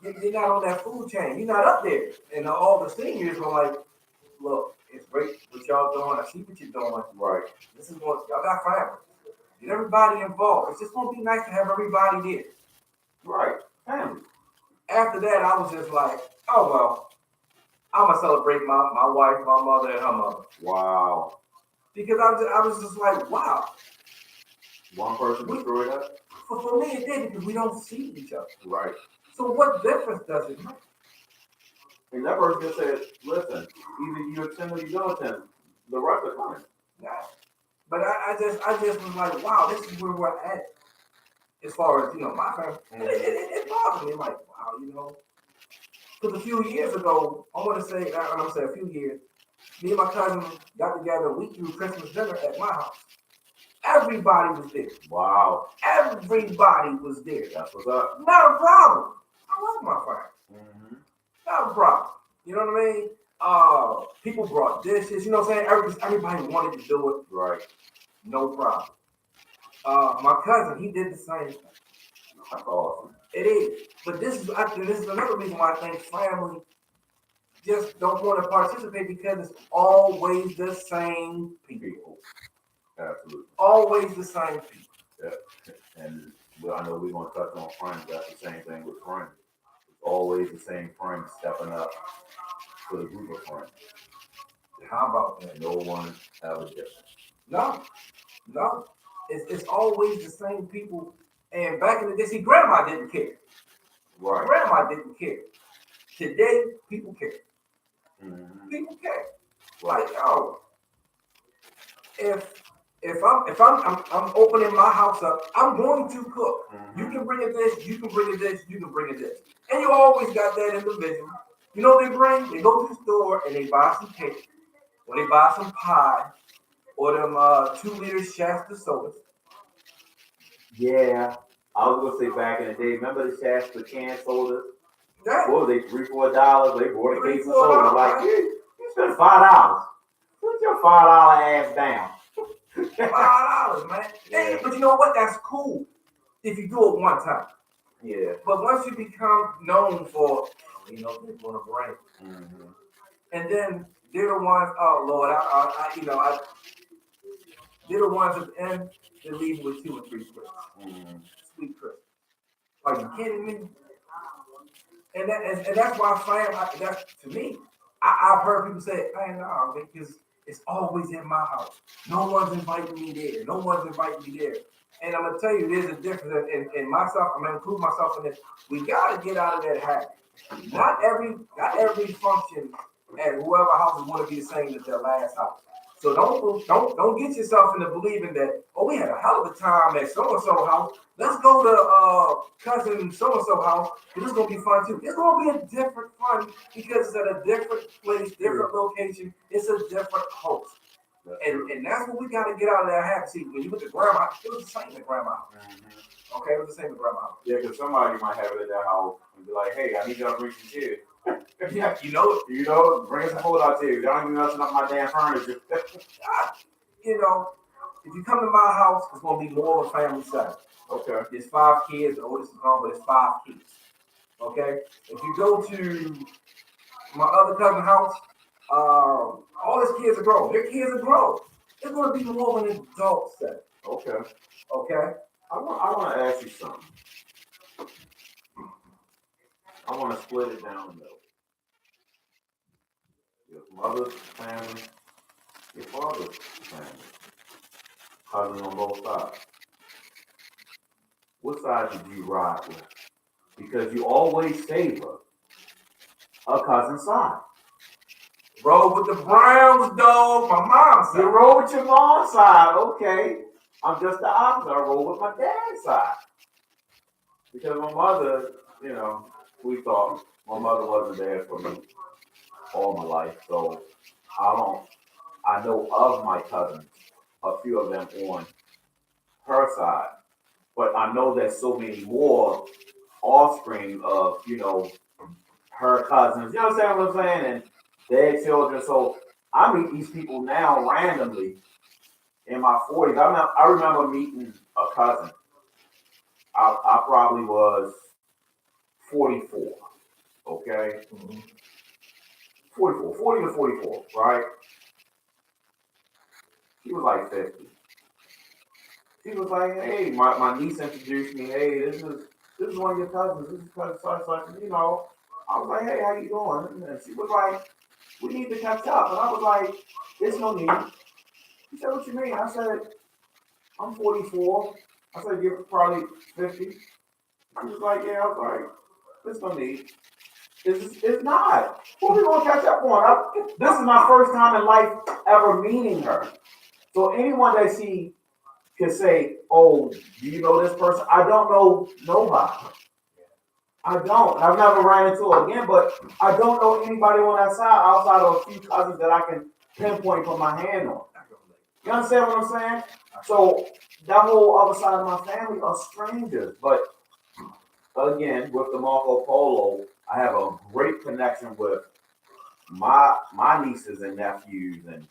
[SPEAKER 1] you're not on that food chain. You're not up there. And all the seniors were like, look, it's great what y'all doing. I see what you're doing.
[SPEAKER 2] Right.
[SPEAKER 1] This is what y'all got family. Get everybody involved. It's just gonna be nice to have everybody there.
[SPEAKER 2] Right. Family.
[SPEAKER 1] After that, I was just like, oh well, I'm gonna celebrate my wife, my mother, and her mother.
[SPEAKER 2] Wow.
[SPEAKER 1] Because I was just like, wow.
[SPEAKER 2] One person destroyed us?
[SPEAKER 1] For me, it did because we don't see each other.
[SPEAKER 2] Right.
[SPEAKER 1] So what difference does it make?
[SPEAKER 2] And that person just said, listen, either you attend or you don't attend. The rest are coming.
[SPEAKER 1] Yeah. But I just was like, wow, this is where we're at. As far as, you know, my family. And it bothered me. I'm like, wow, you know. Because a few years ago, I'm going to say a few years, me and my cousin got together. We threw Christmas dinner at my house. Everybody was there.
[SPEAKER 2] Wow.
[SPEAKER 1] Everybody was there.
[SPEAKER 2] That's what's up.
[SPEAKER 1] Not a problem. I love my family.
[SPEAKER 2] Mm-hmm.
[SPEAKER 1] Not a problem. You know what I mean? People brought dishes. You know what I'm saying? Everybody wanted to do it.
[SPEAKER 2] Right.
[SPEAKER 1] No problem. My cousin, he did the same thing.
[SPEAKER 2] That's awesome.
[SPEAKER 1] It is. But this is another reason why I think family just don't want to participate because it's always the same people.
[SPEAKER 2] Absolutely.
[SPEAKER 1] Always the same people.
[SPEAKER 2] Yeah. And I know we're going to touch on friends. That's the same thing with friends. It's always the same friends stepping up for the group of friends.
[SPEAKER 1] How about that?
[SPEAKER 2] No one ever different.
[SPEAKER 1] No. It's always the same people. And back in the day, see, grandma didn't care.
[SPEAKER 2] Right.
[SPEAKER 1] Grandma didn't care. Today, people care.
[SPEAKER 2] Mm-hmm.
[SPEAKER 1] People care.
[SPEAKER 2] Right.
[SPEAKER 1] Like, yo, if I'm opening my house up, I'm going to cook.
[SPEAKER 2] Mm-hmm.
[SPEAKER 1] You can bring a dish, you can bring a dish, you can bring a dish. And you always got that individual. You know what they bring? They go to the store and they buy some cake, or they buy some pie, or them 2-liter Shasta sodas.
[SPEAKER 2] Yeah. I was gonna say back in the day, remember the Shasta can sodas?
[SPEAKER 1] That,
[SPEAKER 2] What were they, $3-4? They bought a
[SPEAKER 1] $3,
[SPEAKER 2] case of soda. Like,
[SPEAKER 1] right?
[SPEAKER 2] you spent $5. Put your $5 ass down.
[SPEAKER 1] $5, man.
[SPEAKER 2] Yeah.
[SPEAKER 1] Hey, but you know what? That's cool if you do it one time.
[SPEAKER 2] Yeah.
[SPEAKER 1] But once you become known for, you know, they're gonna bring,
[SPEAKER 2] Mm-hmm.
[SPEAKER 1] and then they're the ones. Oh Lord, they're the ones at the end. They leave with 2 and 3 crisps,
[SPEAKER 2] Mm-hmm.
[SPEAKER 1] sweet crisps. Are you kidding me? And that's why that's to me. I've heard people say, "Man, no, because it's always in my house. No one's inviting me there. No one's inviting me there." And I'm gonna tell you, there's a difference in myself. I'm gonna include myself in this. We gotta get out of that habit. Not every function at whoever house is going to be the same as their last house. So don't get yourself into believing that, oh, we had a hell of a time at so and so house. Let's go to cousin so and so house. It's gonna be fun too. It's gonna be a different fun because it's at a different place, different location. It's a different host. And that's what we got to get out of that habit. See, when you went to grandma, it was the same at grandma.
[SPEAKER 2] Mm-hmm.
[SPEAKER 1] Okay, it was the same at grandma.
[SPEAKER 2] Yeah, because somebody might have it at their house and be like, hey, I need y'all to bring some chairs.
[SPEAKER 1] Yeah, you know it.
[SPEAKER 2] You know, bring some food out here. Y'all ain't messing up my damn furniture.
[SPEAKER 1] You know, if you come to my house, it's going to be more of a family setting.
[SPEAKER 2] Okay.
[SPEAKER 1] There's 5 kids. The oldest is gone, but it's 5 kids. Okay? If you go to my other cousin's house, all his kids are grown. Their kids are grown. It's going to be more of an adult setting.
[SPEAKER 2] Okay.
[SPEAKER 1] Okay?
[SPEAKER 2] I want to ask you something. I want to split it down the middle. Your mother's family, your father's family, cousins on both sides. What side did you ride with? because you always favor a cousin side.
[SPEAKER 1] Roll with the Browns, dog. My mom's
[SPEAKER 2] You
[SPEAKER 1] side.
[SPEAKER 2] roll with your mom's side, okay. I'm just the opposite. I roll with my dad's side. Because my mother, we thought my mother wasn't there for me all my life. So I know of my cousins, a few of them on her side. But I know there's so many more offspring of, her cousins, you understand what I'm saying? And their children. So I meet these people now randomly in my 40s. I remember meeting a cousin. I probably was 44, okay? 44, 40 to 44, right? She was like 50. She was like, hey, my niece introduced me, hey, this is one of your cousins, this is cousin such, I was like, hey, how you doing? And she was like, we need to catch up. And I was like, there's no need. She said, what you mean? I said, I'm 44. I said, you're probably 50. She was like, yeah. I was like, there's no need. It's not. Who are we going to catch up on? This is my first time in life ever meeting her. So anyone that she can say, oh, do you know this person? I don't know nobody. I don't. I've never ran into her again, but I don't know anybody on that side outside of a few cousins that I can pinpoint put my hand on. You understand what I'm saying? So that whole other side of my family are strangers. But again, with the Marco Polo, I have a great connection with my nieces and nephews and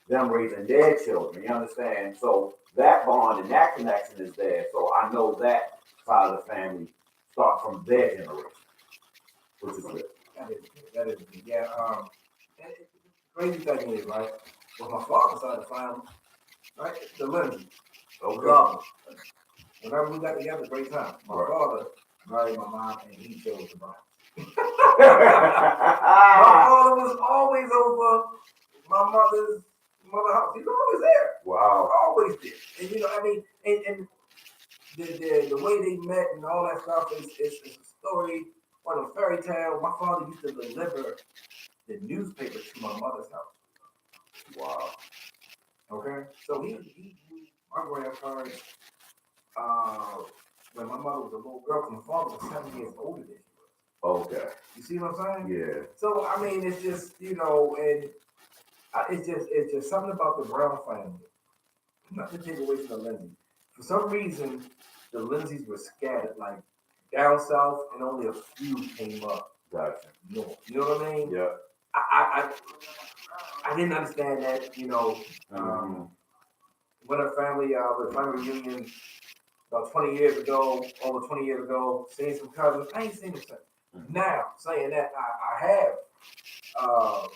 [SPEAKER 2] them raising their children. You understand? So that bond and that connection is there. So I know that side of the family start from their generation, which is good.
[SPEAKER 1] That is, yeah. And the crazy thing is, right? With my father's side of the family, right? The Lindsay,
[SPEAKER 2] Okay.
[SPEAKER 1] love them. Whenever we got together, great time. My
[SPEAKER 2] Right.
[SPEAKER 1] father married my mom, and he chose the Browns. My
[SPEAKER 2] Wow.
[SPEAKER 1] father was always over my mother's house. He was always there, always there. And I mean, and the way they met and all that stuff is a story, one of a fairy tale. My father used to deliver the newspaper to my mother's house.
[SPEAKER 2] Wow.
[SPEAKER 1] Okay, so he my grandparents, when my mother was a little girl, 'cause my father was 7 years older than she was.
[SPEAKER 2] Okay.
[SPEAKER 1] You see what I'm saying?
[SPEAKER 2] Yeah.
[SPEAKER 1] So I mean, it's just and it's just something about the Brown family. Not to take away from the Lindsay. For some reason, the Lindsays were scattered, like down south, and only a few came up
[SPEAKER 2] Gotcha.
[SPEAKER 1] north. You know what I mean?
[SPEAKER 2] Yeah.
[SPEAKER 1] I didn't understand that. When a family with a family reunion about 20 years ago, over 20 years ago, seeing some cousins. I ain't seen them since. Now, saying that, I have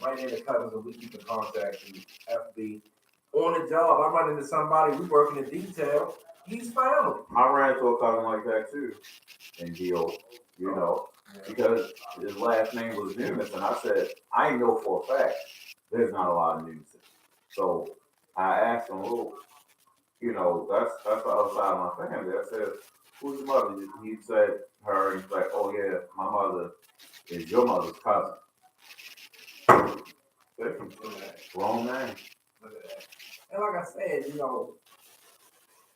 [SPEAKER 1] ran into cousins and we keep in contact through FB. On the job, I run into somebody, we working in detail. He's family.
[SPEAKER 2] I ran into a cousin like that too, in Geo, because his last name was Newman, and I said, I know for a fact there's not a lot of Newman. So I asked him, well, that's the other side of my family. I said, who's your mother? He said her, and he's like, oh yeah, my mother is your mother's cousin. Wrong name.
[SPEAKER 1] And like I said,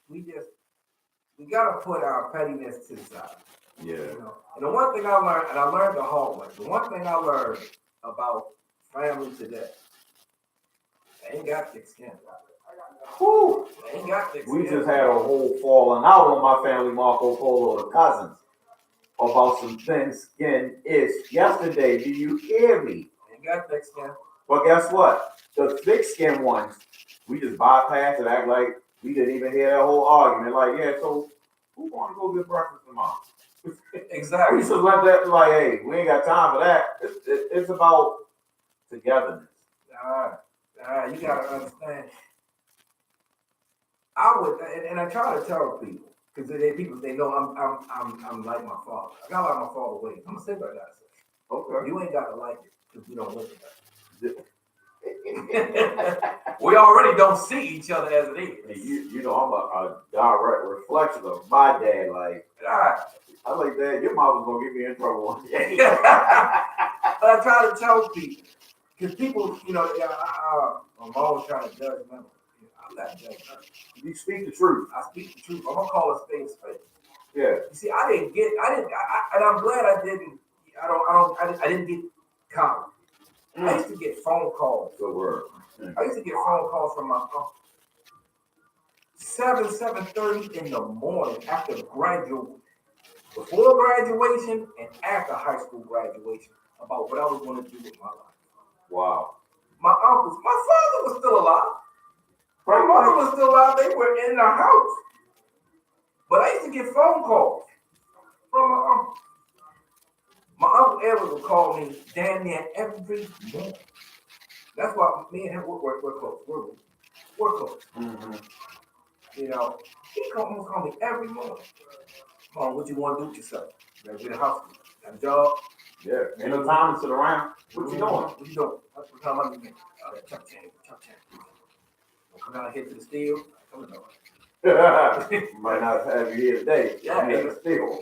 [SPEAKER 1] we gotta put our pettiness to the side.
[SPEAKER 2] Yeah.
[SPEAKER 1] And the one thing I learned, and I learned the hard way, the one thing I learned about family today, they ain't got thick skin.
[SPEAKER 2] Whew.
[SPEAKER 1] They ain't got thick skin.
[SPEAKER 2] We just had a whole falling out on my family, Marco Polo, the cousins, about some thin skin ish yesterday. Do you hear me?
[SPEAKER 1] They ain't got thick skin.
[SPEAKER 2] But guess what? The thick skin ones, we just bypassed it, act like we didn't even hear that whole argument. Like, yeah, so who want to go get breakfast tomorrow?
[SPEAKER 1] Exactly.
[SPEAKER 2] We just let that, like, hey, we ain't got time for that. It's about togetherness.
[SPEAKER 1] You gotta understand. I would, and I try to tell people because they know I'm like my father. I got like my father ways. I'm gonna say what I gotta say.
[SPEAKER 2] Okay.
[SPEAKER 1] You ain't gotta like it because we don't live together. We already don't see each other as it is.
[SPEAKER 2] And you know, I'm a direct reflection of my dad. Like, I was like, Dad, your mom was gonna get me in trouble one day.
[SPEAKER 1] But I try to tell people, because people, you know, I'm always trying to judge them. I'm not judging.
[SPEAKER 2] You speak the truth.
[SPEAKER 1] I speak the truth. I'm gonna call a spade a spade.
[SPEAKER 2] Yeah.
[SPEAKER 1] You see, and I'm glad I didn't. I didn't get caught. I used to get phone calls.
[SPEAKER 2] Good word.
[SPEAKER 1] I used to get phone calls from my uncle. 7:30 in the morning after before graduation and after high school graduation about what I was going to do with my life.
[SPEAKER 2] Wow.
[SPEAKER 1] My father was still alive. My mother was still alive. They were in the house. But I used to get phone calls from my uncle. My Uncle Edward would call me damn near every morning. That's why me and him, we're close. We're close.
[SPEAKER 2] Mm-hmm.
[SPEAKER 1] You know, he almost call me every morning. Mom, what you want to do with yourself? You gotta get a house. Got a job?
[SPEAKER 2] Yeah. Ain't no time to sit around. What you doing?
[SPEAKER 1] What you doing? What kind of money you making? Chop change. Come down here to the steel. Come on.
[SPEAKER 2] Might not have you here today.
[SPEAKER 1] Yeah.
[SPEAKER 2] Still.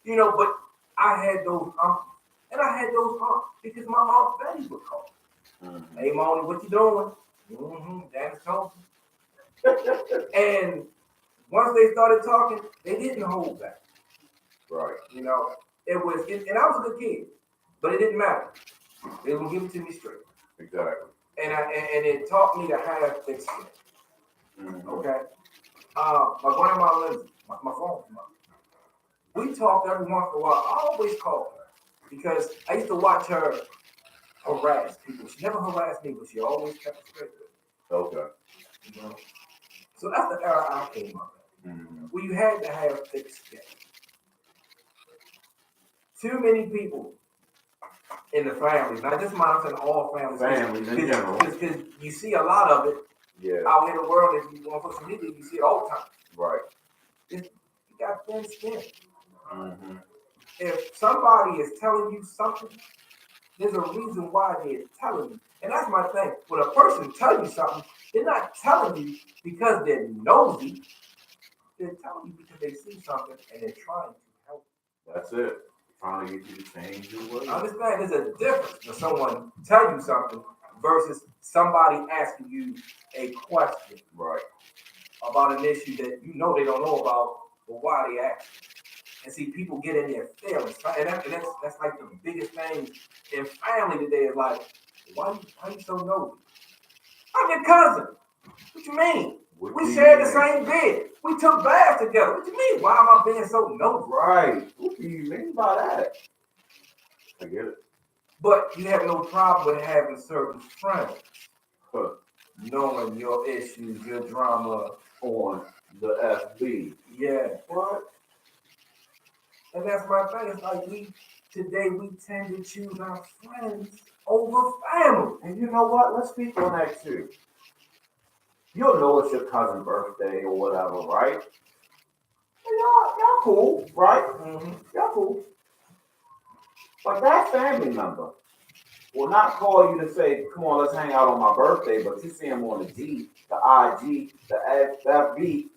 [SPEAKER 1] You know, but I had those uncles, and I had those aunts because my aunt Betty would call.
[SPEAKER 2] Mm-hmm.
[SPEAKER 1] Hey, Moni, what you doing? Daddy's talking. And once they started talking, they didn't hold back.
[SPEAKER 2] Right.
[SPEAKER 1] You know, and I was a good kid, but it didn't matter. They would give it to me straight.
[SPEAKER 2] Exactly.
[SPEAKER 1] And it taught me to have thick skin.
[SPEAKER 2] Mm-hmm.
[SPEAKER 1] Okay. My grandma Lindsay, my phone mother. We talked every once in a while. I always called her because I used to watch her harass people. She never harassed me, but she always kept it straight.
[SPEAKER 2] Okay.
[SPEAKER 1] You know? So that's the era I came up in.
[SPEAKER 2] Mm-hmm.
[SPEAKER 1] Where you had to have thick skin. Too many people in the families, not just mine, I'm saying all families.
[SPEAKER 2] Families in general.
[SPEAKER 1] Because you see a lot of it out in the world. If you go on social media, you see it all the time.
[SPEAKER 2] Right.
[SPEAKER 1] You got thin skin.
[SPEAKER 2] Mm-hmm.
[SPEAKER 1] If somebody is telling you something, there's a reason why they're telling you. And that's my thing. When a person tells you something, they're not telling you because they're nosy. They're telling you because they see something and they're trying to help.
[SPEAKER 2] That's it. Trying to get you to change your way.
[SPEAKER 1] I understand there's a difference when someone tells you something versus somebody asking you a question about an issue that you know they don't know about, but why they ask. And see, people get in their feelings, and that's like the biggest thing in family today is like, why you so nosy? I'm your cousin. What you mean? We shared the same bed. We took baths together. What you mean? Why am I being so nosy?
[SPEAKER 2] Right. What do you mean by that? I get it.
[SPEAKER 1] But you have no problem with having certain friends, knowing your issues, your drama
[SPEAKER 2] on the FB.
[SPEAKER 1] Yeah.
[SPEAKER 2] What?
[SPEAKER 1] And that's my thing. It's like we tend to choose our friends over family.
[SPEAKER 2] And you know what? Let's speak on that too. You'll know it's your cousin's birthday or whatever, right? And y'all cool, right?
[SPEAKER 1] Mm-hmm.
[SPEAKER 2] Y'all cool. But that family member will not call you to say, come on, let's hang out on my birthday, but you see them on the G, the IG, the FB,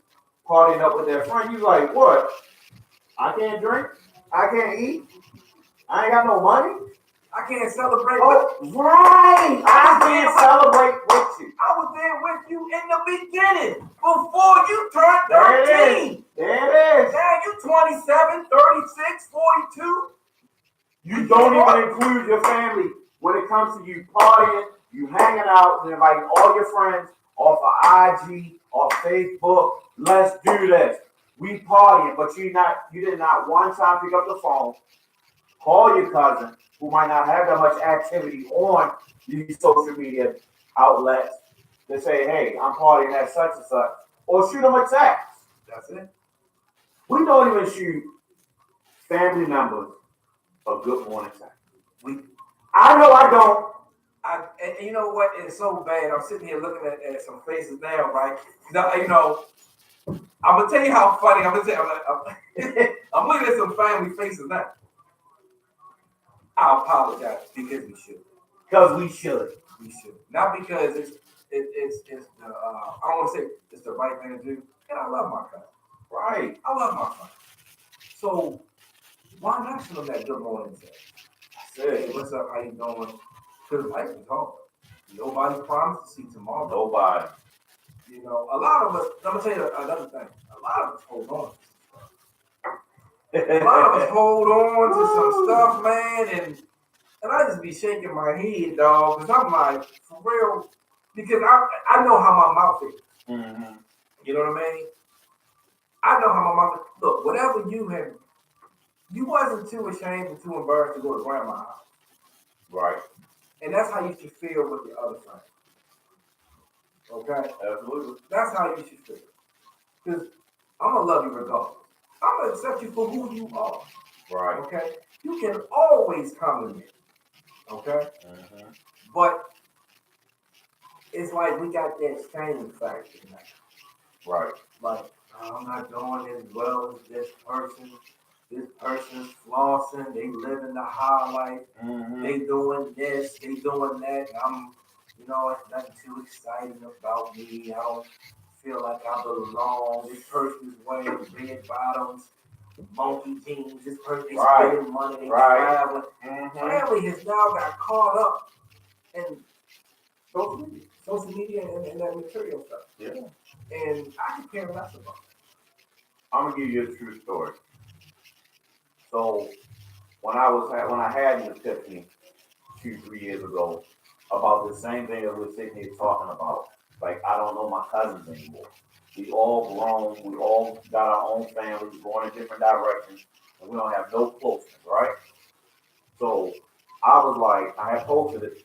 [SPEAKER 2] partying up with their friend. You like, what? I can't drink? I can't eat? I ain't got no money?
[SPEAKER 1] I can't celebrate
[SPEAKER 2] right! I can't celebrate with you.
[SPEAKER 1] I was there with you in the beginning, before you turned 13.
[SPEAKER 2] There it is.
[SPEAKER 1] Now you 27, 36, 42.
[SPEAKER 2] You don't even include your family when it comes to you partying, you hanging out, and inviting all your friends off of IG, off Facebook. Let's do this. We partying, but you did not one time pick up the phone, call your cousin who might not have that much activity on these social media outlets to say, hey, I'm partying at such and such, or shoot them a text.
[SPEAKER 1] That's it.
[SPEAKER 2] We don't even shoot family members a good morning text. I know I don't.
[SPEAKER 1] And you know what? It's so bad. I'm sitting here looking at some faces now, right? You know, I'm gonna tell you how funny. I'm looking at some family faces now. I apologize because we should.
[SPEAKER 2] Because we should.
[SPEAKER 1] We should. Not because it's the I don't want to say it's the right thing to do. And I love my cousin.
[SPEAKER 2] Right.
[SPEAKER 1] I love my cousin. So why not show them that good morning text? Hey, what's up? How you doing? Because life is hard. Nobody promised to see tomorrow.
[SPEAKER 2] Nobody.
[SPEAKER 1] You know, a lot of us. I'm gonna tell you another thing. A lot of us hold on. A lot of us hold on to some stuff, man, and I just be shaking my head, dog, because I'm like, for real, because I know how my mouth is.
[SPEAKER 2] Mm-hmm.
[SPEAKER 1] You know what I mean? I know how my mouth is. Look, whatever you had, you wasn't too ashamed or too embarrassed to go to grandma's house.
[SPEAKER 2] Right.
[SPEAKER 1] And that's how you should feel with the other friends. Okay?
[SPEAKER 2] Absolutely.
[SPEAKER 1] That's how you should feel. Because I'm going to love you regardless. I'm going to accept you for who you are.
[SPEAKER 2] Right.
[SPEAKER 1] Okay? You can always come to me. Okay?
[SPEAKER 2] Mm-hmm.
[SPEAKER 1] But it's like we got that shame factor now.
[SPEAKER 2] Right.
[SPEAKER 1] Like, I'm not doing as well as this person. This person's flossing. They living the high life.
[SPEAKER 2] Mm-hmm.
[SPEAKER 1] They doing this. They doing that. I'm, it's nothing too exciting about me. I don't feel like I belong. This person's wearing red bottoms, monkey jeans. This person is spending money. They traveling.
[SPEAKER 2] Mm-hmm.
[SPEAKER 1] Family has now got caught up in social media and that material stuff.
[SPEAKER 2] Yeah.
[SPEAKER 1] And I can care less about it.
[SPEAKER 2] I'm gonna give you a true story. So when I had an epiphany 2-3 years ago about the same thing that we're sitting here talking about, like I don't know my cousins anymore. We all grown, we all got our own families, going in different directions, and we don't have no closeness, right? So I was like, I had posted it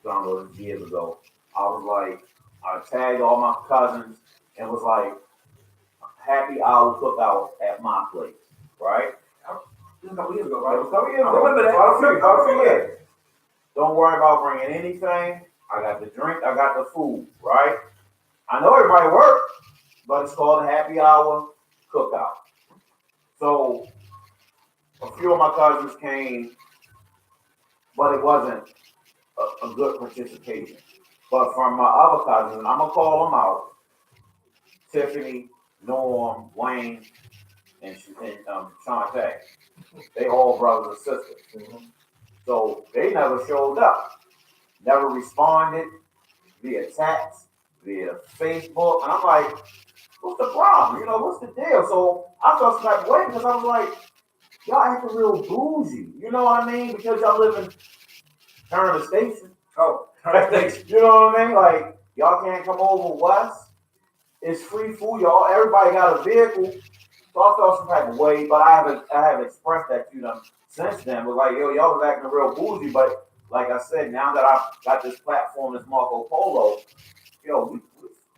[SPEAKER 2] years ago. I was like, I tagged all my cousins and was like, happy hour cookout at my place, right?
[SPEAKER 1] This was a couple years ago, right?
[SPEAKER 2] It was a couple years ago.
[SPEAKER 1] I remember that.
[SPEAKER 2] About a few years. Don't worry about bringing anything. I got the drink, I got the food, right? I know everybody work, but it's called a happy hour cookout. So a few of my cousins came, but it wasn't a good participation. But from my other cousins, I'm gonna call them out: Tiffany, Norm, Wayne, and Shantae. They all brothers and sisters.
[SPEAKER 1] Mm-hmm.
[SPEAKER 2] So they never showed up, never responded via text, via Facebook. And I'm like, what's the problem? What's the deal? So I felt some type of way because I was like, y'all acting real bougie. You know what I mean? Because y'all live in Turner Station.
[SPEAKER 1] Oh, Turner Station.
[SPEAKER 2] You know what I mean? Like, y'all can't come over west. It's free food, y'all. Everybody got a vehicle. So I felt some type of way, but I have expressed that to them since then. But like, yo, y'all was acting real bougie. But like I said, now that I've got this platform, this Marco Polo,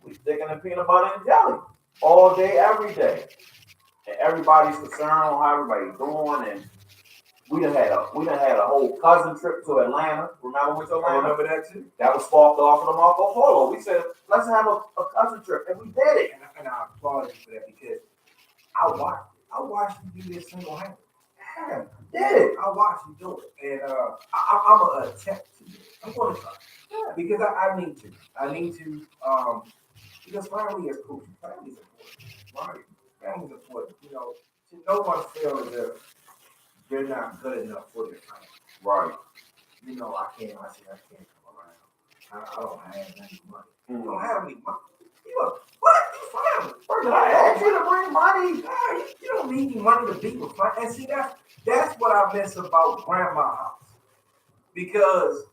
[SPEAKER 2] we sticking in peanut butter and jelly all day, every day. And everybody's concerned on how everybody's doing. And we done had a whole cousin trip to Atlanta. Remember we went to Atlanta?
[SPEAKER 1] I remember that too.
[SPEAKER 2] That was sparked off of the Marco Polo. We said, let's have a cousin trip, and we did it.
[SPEAKER 1] And I applaud you for that because I watched you do this single-handedly.
[SPEAKER 2] Yeah, did it.
[SPEAKER 1] I watched you do it, and I'm gonna attempt to do it. I'm gonna try. Yeah, because I need to. I need to. Because family is crucial. Family is important, right? Family is important. No one feels as if they're not good enough for their family.
[SPEAKER 2] Right.
[SPEAKER 1] I can't come around. I don't have any money.
[SPEAKER 2] Mm-hmm.
[SPEAKER 1] I don't have any money. What? You family.
[SPEAKER 2] Did I ask you to bring money?
[SPEAKER 1] You don't need any money to be with family. And see, that's what I miss about grandma's house. Because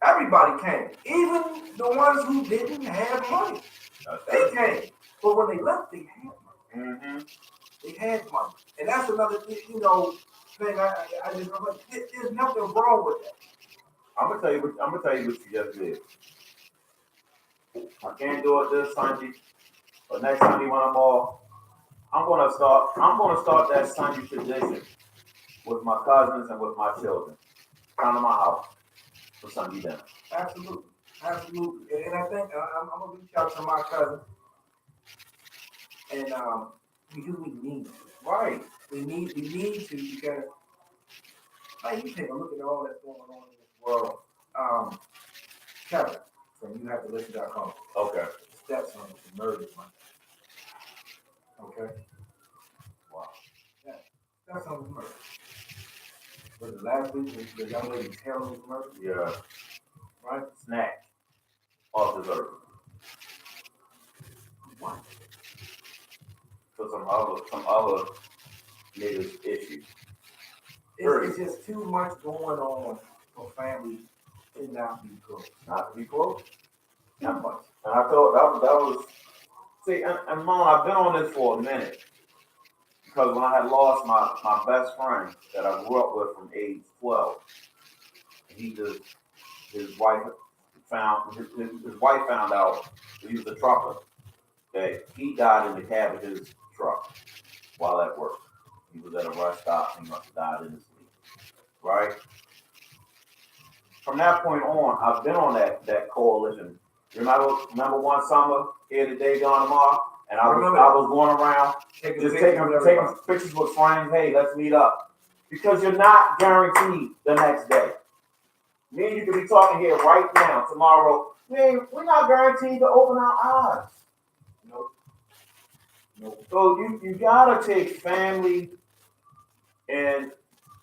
[SPEAKER 1] everybody came. Even the ones who didn't have money. They came. But when they left, they had money.
[SPEAKER 2] Mm-hmm.
[SPEAKER 1] They had money. And that's another thing, thing I just remember. There's nothing wrong with that.
[SPEAKER 2] I'm gonna tell you what you just did. I can't do it this Sunday, but next Sunday when I'm off, I'm gonna start that Sunday tradition with my cousins and with my children. Come to my house for Sunday dinner.
[SPEAKER 1] Absolutely. And I think I'm gonna reach out to my cousin. And because we need to.
[SPEAKER 2] Right.
[SPEAKER 1] We need to because you take a look at all that's going on in this world. Kevin from YouHaveToListen.com.
[SPEAKER 2] Okay.
[SPEAKER 1] Stepson was murdered Monday. Okay.
[SPEAKER 2] Wow.
[SPEAKER 1] Yeah. Stepson was murdered. Was it last week the young lady Taylor was murdered?
[SPEAKER 2] Yeah.
[SPEAKER 1] Right?
[SPEAKER 2] Snatch. Off the earth.
[SPEAKER 1] What?
[SPEAKER 2] For some other niggas issue.
[SPEAKER 1] It's just too much going on for family to not be close.
[SPEAKER 2] Not to be close.
[SPEAKER 1] Too much.
[SPEAKER 2] And I thought that was see, and Mom, I've been on this for a minute. Because when I had lost my best friend that I grew up with from age 12, his wife found out, he was a trucker, that he died in the cab of his truck while at work. He was at a rest stop and he must have died in his sleep. Right? From that point on, I've been on that coalition. Remember one summer, here today, gone tomorrow? And I was going around taking pictures with friends. Hey, let's meet up. Because you're not guaranteed the next day. Me and you could be talking here right now, tomorrow. Man, we're not guaranteed to open our eyes.
[SPEAKER 1] Nope.
[SPEAKER 2] So you gotta take family and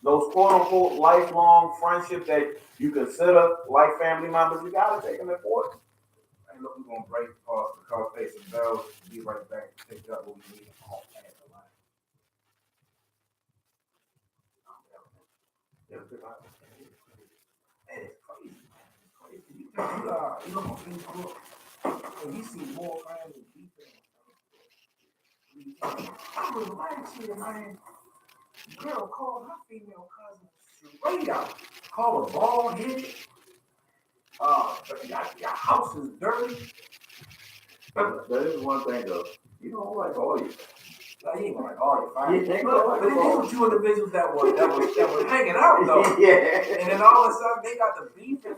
[SPEAKER 2] those quote unquote lifelong friendships that you consider like family members, you gotta take them important.
[SPEAKER 1] Hey, look, we're gonna break, pause, call, pay some bells, be right back, pick up what we need off at the line. Hey, it's crazy, man. It's crazy. You look on Facebook, and you see more family beefing. I was last year, man. Girl called her female cousin straight out. Called her bald headed. Your house is dirty.
[SPEAKER 2] That is one thing though. You don't like all your
[SPEAKER 1] Like, he ain't gonna like all your family.
[SPEAKER 2] Yeah,
[SPEAKER 1] But these were two individuals that were hanging out though.
[SPEAKER 2] Yeah.
[SPEAKER 1] And then all of a sudden they got the beef and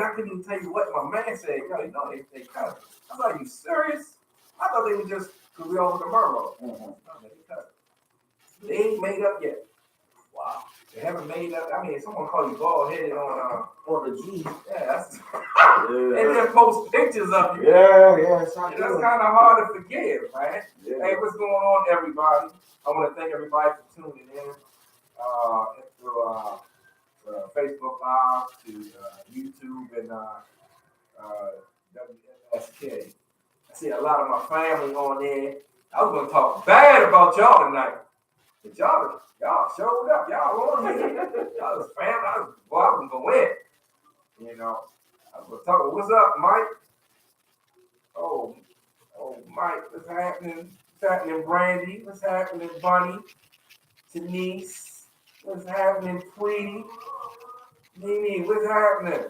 [SPEAKER 1] I couldn't even tell you what my man said. Yo, you know they cousins. I was like, you serious? I thought they were just because we all went to Murrow. No, they cousins. They ain't made up yet. Wow. They haven't made up. I mean, if someone call you bald headed on the G, yeah, that's and then post pictures of you.
[SPEAKER 2] Yeah, it's not
[SPEAKER 1] That's kind of hard to forgive, man.
[SPEAKER 2] Yeah.
[SPEAKER 1] Hey, what's going on, everybody? I want to thank everybody for tuning in through Facebook Live, to YouTube, and WMSK. I see a lot of my family on there. I was going to talk bad about y'all tonight. But y'all showed up. Y'all on here. Y'all was family. I was going to win. You know, I was going to talk. What's up, Mike? Oh, Mike, what's happening? What's happening, Brandy? What's happening, Bunny? Denise? What's happening, Tweety? Nene, what's happening?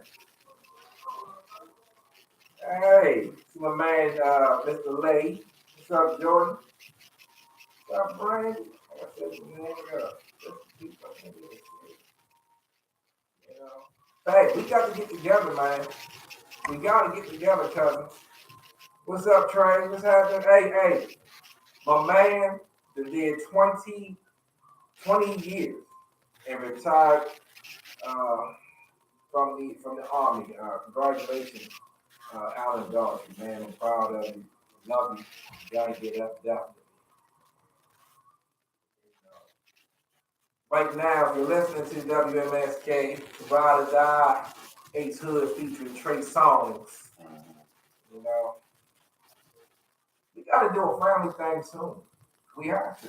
[SPEAKER 1] Hey, it's my man, Mr. Lay. What's up, Jordan? What's up, Brandy? Hey, we got to get together, man. We got to get together, cousin. What's up, Trey? What's happening? Hey, my man that did 20 years and retired from the Army. Congratulations, Alan Dawson, man. I'm proud of you. Love you. Gotta get up, definitely. Right now, if you're listening to WMSK, Ride or Die, Ace Hood featuring Trey Songz. You know, we got to do a family thing soon. We have to.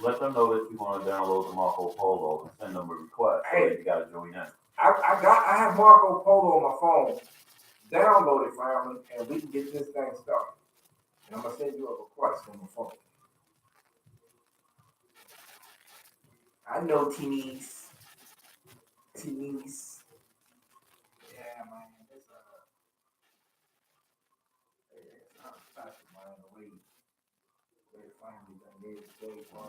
[SPEAKER 2] Let them know that you want to download the Marco Polo and send them a request.
[SPEAKER 1] Hey,
[SPEAKER 2] you got to join in.
[SPEAKER 1] I have Marco Polo on my phone. Download it, family, and we can get this thing started. And I'm gonna send you a request on my phone. I know Teenese. Yeah, man. It's not special, man. The way family done made it so far.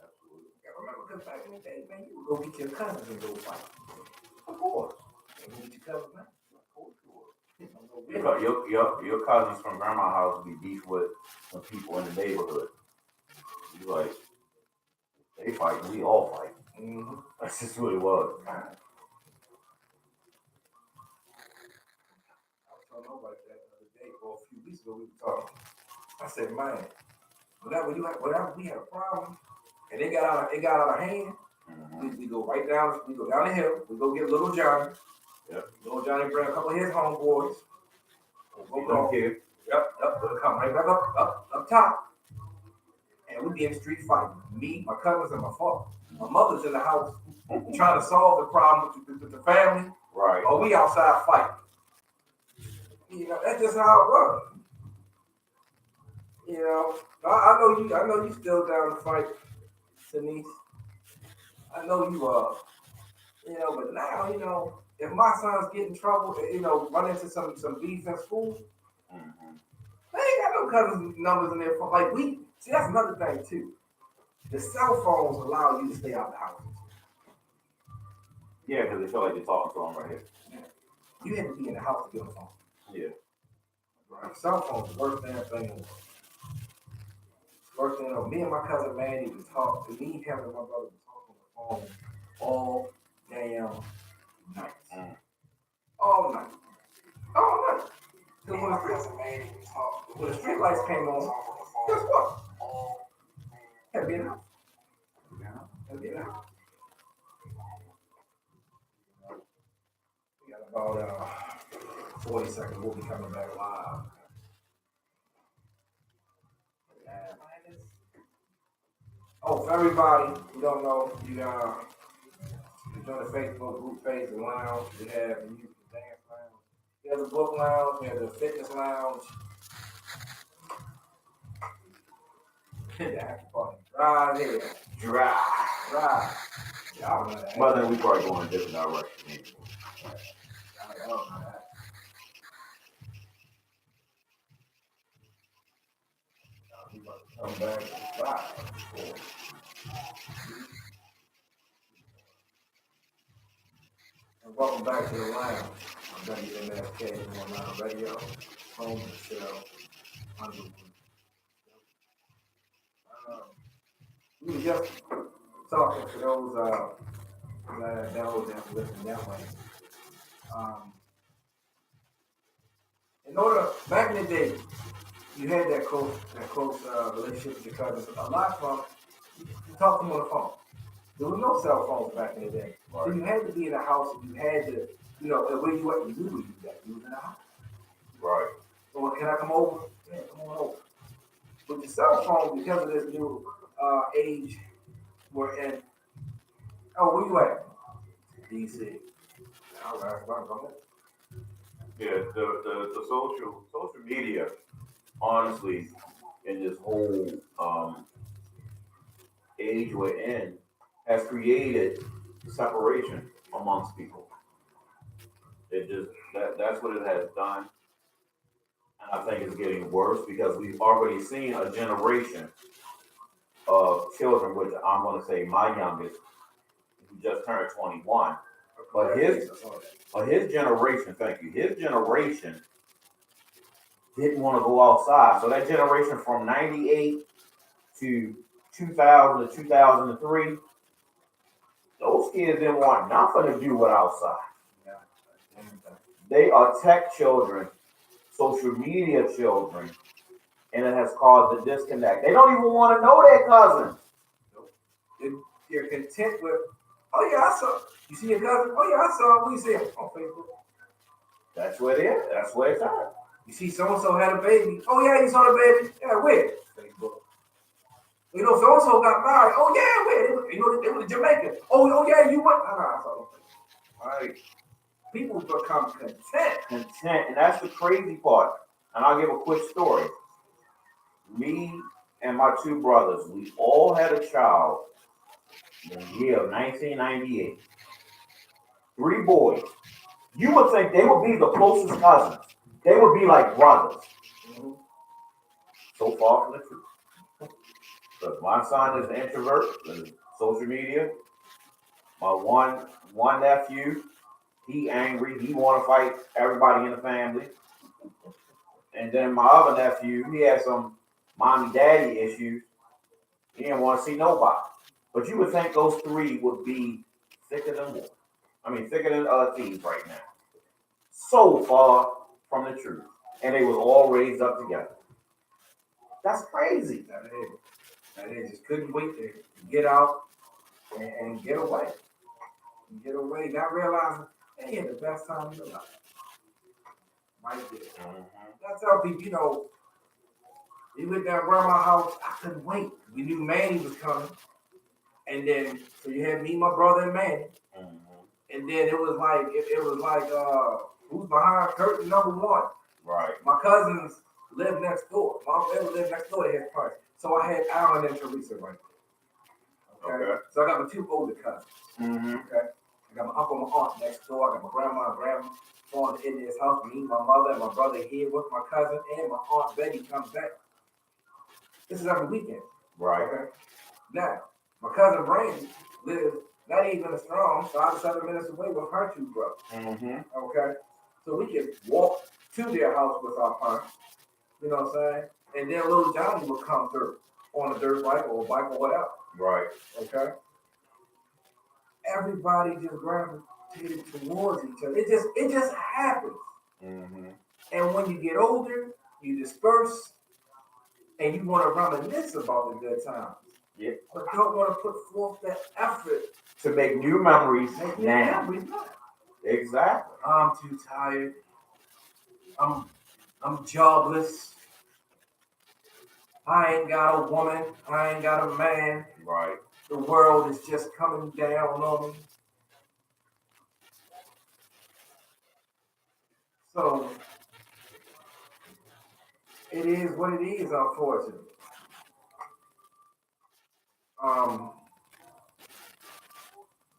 [SPEAKER 1] Absolutely. I remember because back in the day, man, you would go get your cousins and go fight. Of course. And you get your cousins now. Of course you would.
[SPEAKER 2] Your cousins from grandma's house be beef with some people in the neighborhood. You like, they fight, we all fight.
[SPEAKER 1] Mm-hmm.
[SPEAKER 2] That's just what it was.
[SPEAKER 1] don't know about that the other day or a few weeks ago we were talking. I said, man, whenever we had a problem and it got out of hand, we go right down, we go down the hill, we go get Little Johnny.
[SPEAKER 2] Yep.
[SPEAKER 1] Little Johnny bring a couple of his homeboys.
[SPEAKER 2] We don't care.
[SPEAKER 1] Yep, we'll come right back up top. And we be in the street fighting. Me, my cousins, and my father. My mother's in the house trying to solve the problem with the family.
[SPEAKER 2] Right.
[SPEAKER 1] Or we outside fighting. You know, that's just how it works. You know, I know you still down to fight, Denise. I know you are. You know, but now, you know, if my sons get in trouble, you know, run into some beef in school, they ain't got no cousins numbers in their phone. Like see, that's another thing too. The cell phones allow you to stay out of the house.
[SPEAKER 2] Yeah, because they feel like you're talking to them right here.
[SPEAKER 1] Yeah. You had to be in the house to get on the phone.
[SPEAKER 2] Yeah.
[SPEAKER 1] Right. Cell phones the worst damn thing in the world. Worst thing in the world. Me and my cousin Manny would talk. Me, him, and my brother would talk on the phone all damn night. All night. Because when the street lights came on, guess what? Had to be in the house. Had to be in the house. We got about 40 seconds. We'll be coming back live. Oh, for everybody who don't know, you join the Facebook group page, the lounge. We have the music dance lounge. We have the book lounge. We have the fitness lounge. The after party. Drive here. Drive. Y'all know that.
[SPEAKER 2] But then we probably go in a different direction.
[SPEAKER 1] Y'all know that. We about to come back to 5. And welcome back to the lounge on WMSK Online Radio, home of the show, Underwood. We were just talking to those that listen that way. In order, back in the day, you had that close relationship with your cousins. A lot from you talk to them on the phone. There was no cell phones back in the day, right. So you had to be in the house. And you had to, you know, where you at? You knew where you at. You was in the house.
[SPEAKER 2] Right.
[SPEAKER 1] So can I come over? Yeah, come on over. With the cell phone, because of this new age we're in. Oh, where you at? DC. All right, come on.
[SPEAKER 2] Yeah, the social media, honestly, in this whole age we're in, has created separation amongst people. It just that's what it has done, and I think it's getting worse because we've already seen a generation of children, which I'm going to say my youngest, who just turned 21, but his generation, thank you, his generation didn't want to go outside. So that generation from 98 to 2000 to 2003, those kids didn't want nothing to do with outside. They are tech children, social media children, and it has caused a disconnect. They don't even want to know their cousins.
[SPEAKER 1] They're content with, oh yeah, I saw. You see your cousin? Oh yeah, I saw. We see him on Facebook.
[SPEAKER 2] That's where it is. That's where it's at.
[SPEAKER 1] You see, so and so had a baby. Oh yeah, you saw the baby. Yeah, where? Facebook. You know, so and so got married. Oh yeah, where? You know, they were in Jamaica. Oh yeah, you went. I saw them. All right. People become content,
[SPEAKER 2] and that's the crazy part. And I'll give a quick story. Me and my two brothers, we all had a child in the year of 1998. 3 boys. You would think they would be the closest cousins. They would be like brothers. Mm-hmm. So far from the truth. Because my son is an introvert, social media. My one nephew, he angry. He want to fight everybody in the family. And then my other nephew, he had some mommy-daddy issues. He didn't want to see nobody. But you would think those 3 would be thicker than water. I mean, thicker than thieves right now. So far from the truth. And they was all raised up together. That's crazy.
[SPEAKER 1] And they just couldn't wait to get out and get away. Get away, not realizing they had the best time of their life. Right there. I tell people, we went down grandma's house, I couldn't wait. We knew Manny was coming. And then, so you had me, my brother, and Manny. And then it was like, who's behind curtain number one?
[SPEAKER 2] Right.
[SPEAKER 1] My cousins lived next door. They lived next door to his parents. So I had Alan and Teresa right there. Okay. So I got my two older cousins. Okay. I got my uncle and my aunt next door. I got my grandma and grandma in this house. Me, my mother, and my brother here with my cousin, and my aunt Betty comes back. This is every weekend.
[SPEAKER 2] Right.
[SPEAKER 1] Okay. Now, my cousin Brandy lives not even as strong, 5 to 7 minutes away with her two brothers. Okay. So we could walk to their house with our parents. You know what I'm saying? And then little Johnny would come through on a dirt bike or a bike or whatever.
[SPEAKER 2] Right.
[SPEAKER 1] Okay. Everybody just gravitated towards each other. It just happens. And when you get older, you disperse, and you want to reminisce about the good times.
[SPEAKER 2] Yeah.
[SPEAKER 1] But don't want to put forth that effort
[SPEAKER 2] to make new memories now. Exactly.
[SPEAKER 1] I'm too tired. I'm jobless. I ain't got a woman. I ain't got a man.
[SPEAKER 2] Right.
[SPEAKER 1] The world is just coming down on me. So it is what it is, unfortunately.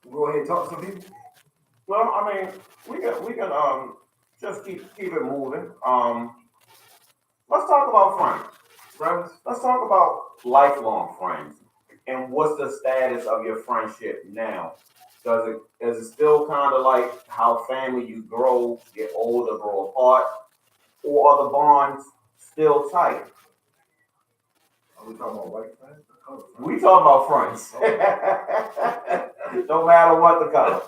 [SPEAKER 1] We'll go ahead and talk to some people.
[SPEAKER 2] Well, I mean, we can just keep it moving. Let's talk about friends.
[SPEAKER 1] Friends?
[SPEAKER 2] Let's talk about lifelong friends. And what's the status of your friendship now? Is it still kind of like how family you grow, get older, grow apart, or are the bonds still tight?
[SPEAKER 1] Are we talking about white friends?
[SPEAKER 2] We talk about friends. No matter what the color.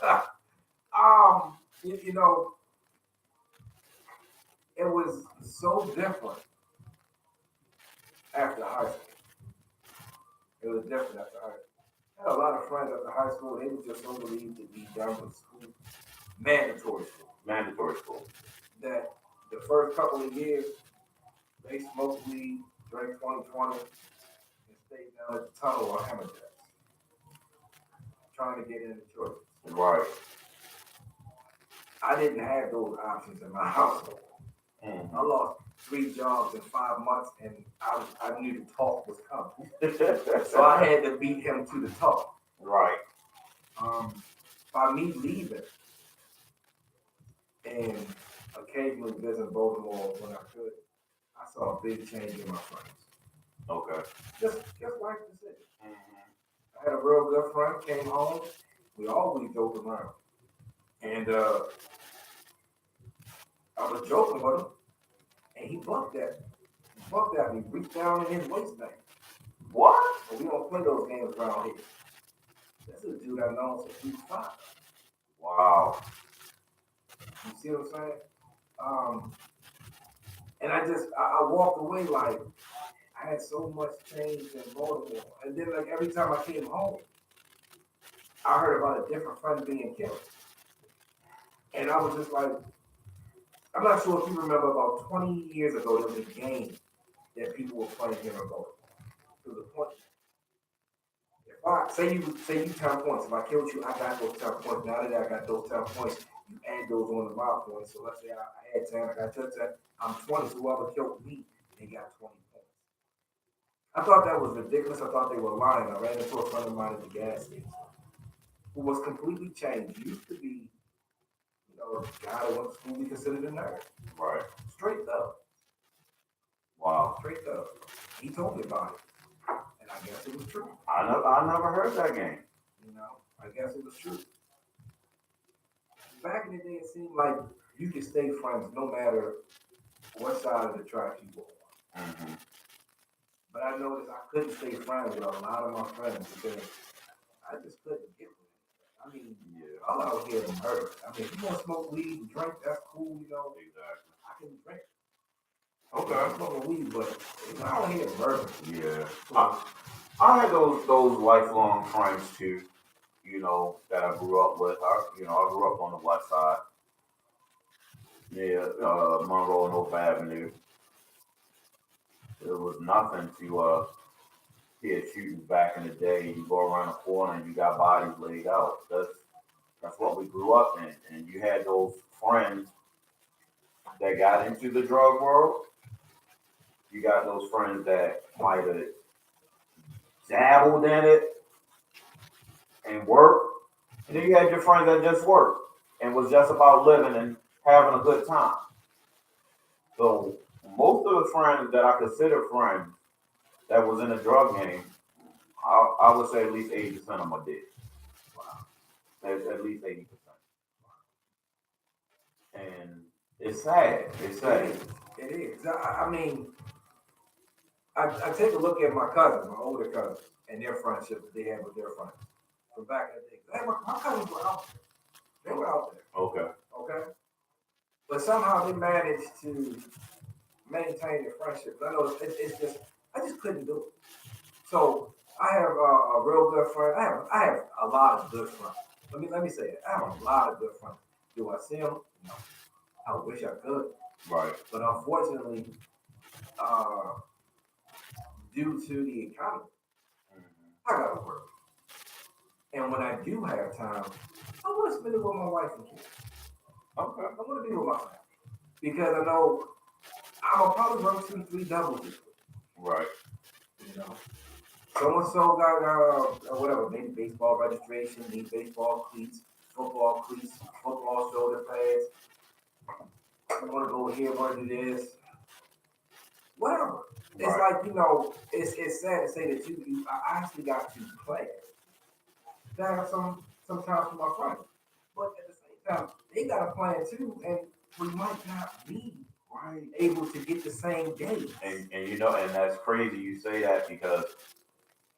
[SPEAKER 1] It was so different after high school. It was different after high school. I had a lot of friends after high school. They were just so relieved to be done with school. Mandatory school. That the first couple of years, they smoked weed, drank 2020, and stayed down at the tunnel on Hammerjacks, trying to get into church.
[SPEAKER 2] Right.
[SPEAKER 1] I didn't have those options in my household. I lost 3 jobs in 5 months, and I knew the talk was coming. So I had to beat him to the talk.
[SPEAKER 2] Right.
[SPEAKER 1] By me leaving and occasionally visiting Baltimore when I could, I saw a big change in my friends.
[SPEAKER 2] Okay.
[SPEAKER 1] Just like the city. I had a real good friend, came home. We always joked around. And I was joking with him, and he bucked at me. He bucked at me, reached down in his waistband.
[SPEAKER 2] What?
[SPEAKER 1] And we don't play those games around here. This is a dude I've known since he was 5.
[SPEAKER 2] Wow.
[SPEAKER 1] You see what I'm saying? And I walked away like I had so much change in Baltimore. And then like every time I came home, I heard about a different friend being killed. And I was just like, I'm not sure if you remember about 20 years ago, there was a game that people were playing here in Baltimore. To the point, if I say you 10 points, if I killed you, I got those 10 points. Now that I got those 10 points, you add those on to my points. So let's say I had 10, I got your 10, I'm 20. So whoever killed me, they got 20 points. I thought that was ridiculous. I thought they were lying. I ran into a friend of mine at the gas station who was completely changed. He used to be, a guy that went to school, we considered a nerd.
[SPEAKER 2] Right.
[SPEAKER 1] Straight up.
[SPEAKER 2] Wow.
[SPEAKER 1] Straight up. He told me about it. And I guess it was true.
[SPEAKER 2] I never heard that game.
[SPEAKER 1] I guess it was true. Back in the day, it seemed like you could stay friends no matter what side of the track you were on. But I noticed I couldn't stay friends with a lot of my friends because I just couldn't get with it. I mean, I'm out here to murder. I mean, if you want to smoke weed and drink, that's cool,
[SPEAKER 2] Exactly.
[SPEAKER 1] I can drink.
[SPEAKER 2] Okay.
[SPEAKER 1] I'm smoking weed, but I don't hear murder.
[SPEAKER 2] Yeah. I had those lifelong friends too, that I grew up with. I grew up on the west side, near Monroe and Oak Avenue. It was nothing to hear shootings back in the day. You go around the corner and you got bodies laid out. That's what we grew up in. And you had those friends that got into the drug world. You got those friends that might have dabbled in it and worked. And then you had your friends that just worked and was just about living and having a good time. So most of the friends that I consider friends that was in the drug game, I would say at least 80% of them did. Wow. At least 80%. And it's sad. It's sad.
[SPEAKER 1] It is. I mean, I take a look at my cousins, my older cousins, and their friendships that they had with their friends from back in the day. My cousins were out there. They were out there.
[SPEAKER 2] Okay.
[SPEAKER 1] Okay. But somehow they managed to maintain their friendships. I know it's just, I just couldn't do it. So I have a real good friend. I have a lot of good friends. Let me say it. I have a lot of good friends. Do I see them? No. I wish I could.
[SPEAKER 2] Right.
[SPEAKER 1] But unfortunately, due to the economy, I gotta work. And when I do have time, I want to spend it with my wife and kids.
[SPEAKER 2] Okay.
[SPEAKER 1] I want to be with my family because I know I'll probably work 2-3 doubles this week.
[SPEAKER 2] Right.
[SPEAKER 1] You know, so and so got whatever, maybe baseball registration, need baseball cleats, football shoulder pads. I want to go here, want to do this, whatever. It's
[SPEAKER 2] right.
[SPEAKER 1] like it's sad to say that I actually got to play. That have some time for my friends, but at the same time, they got a plan too, and we might not be able to get the same day.
[SPEAKER 2] And and that's crazy you say that because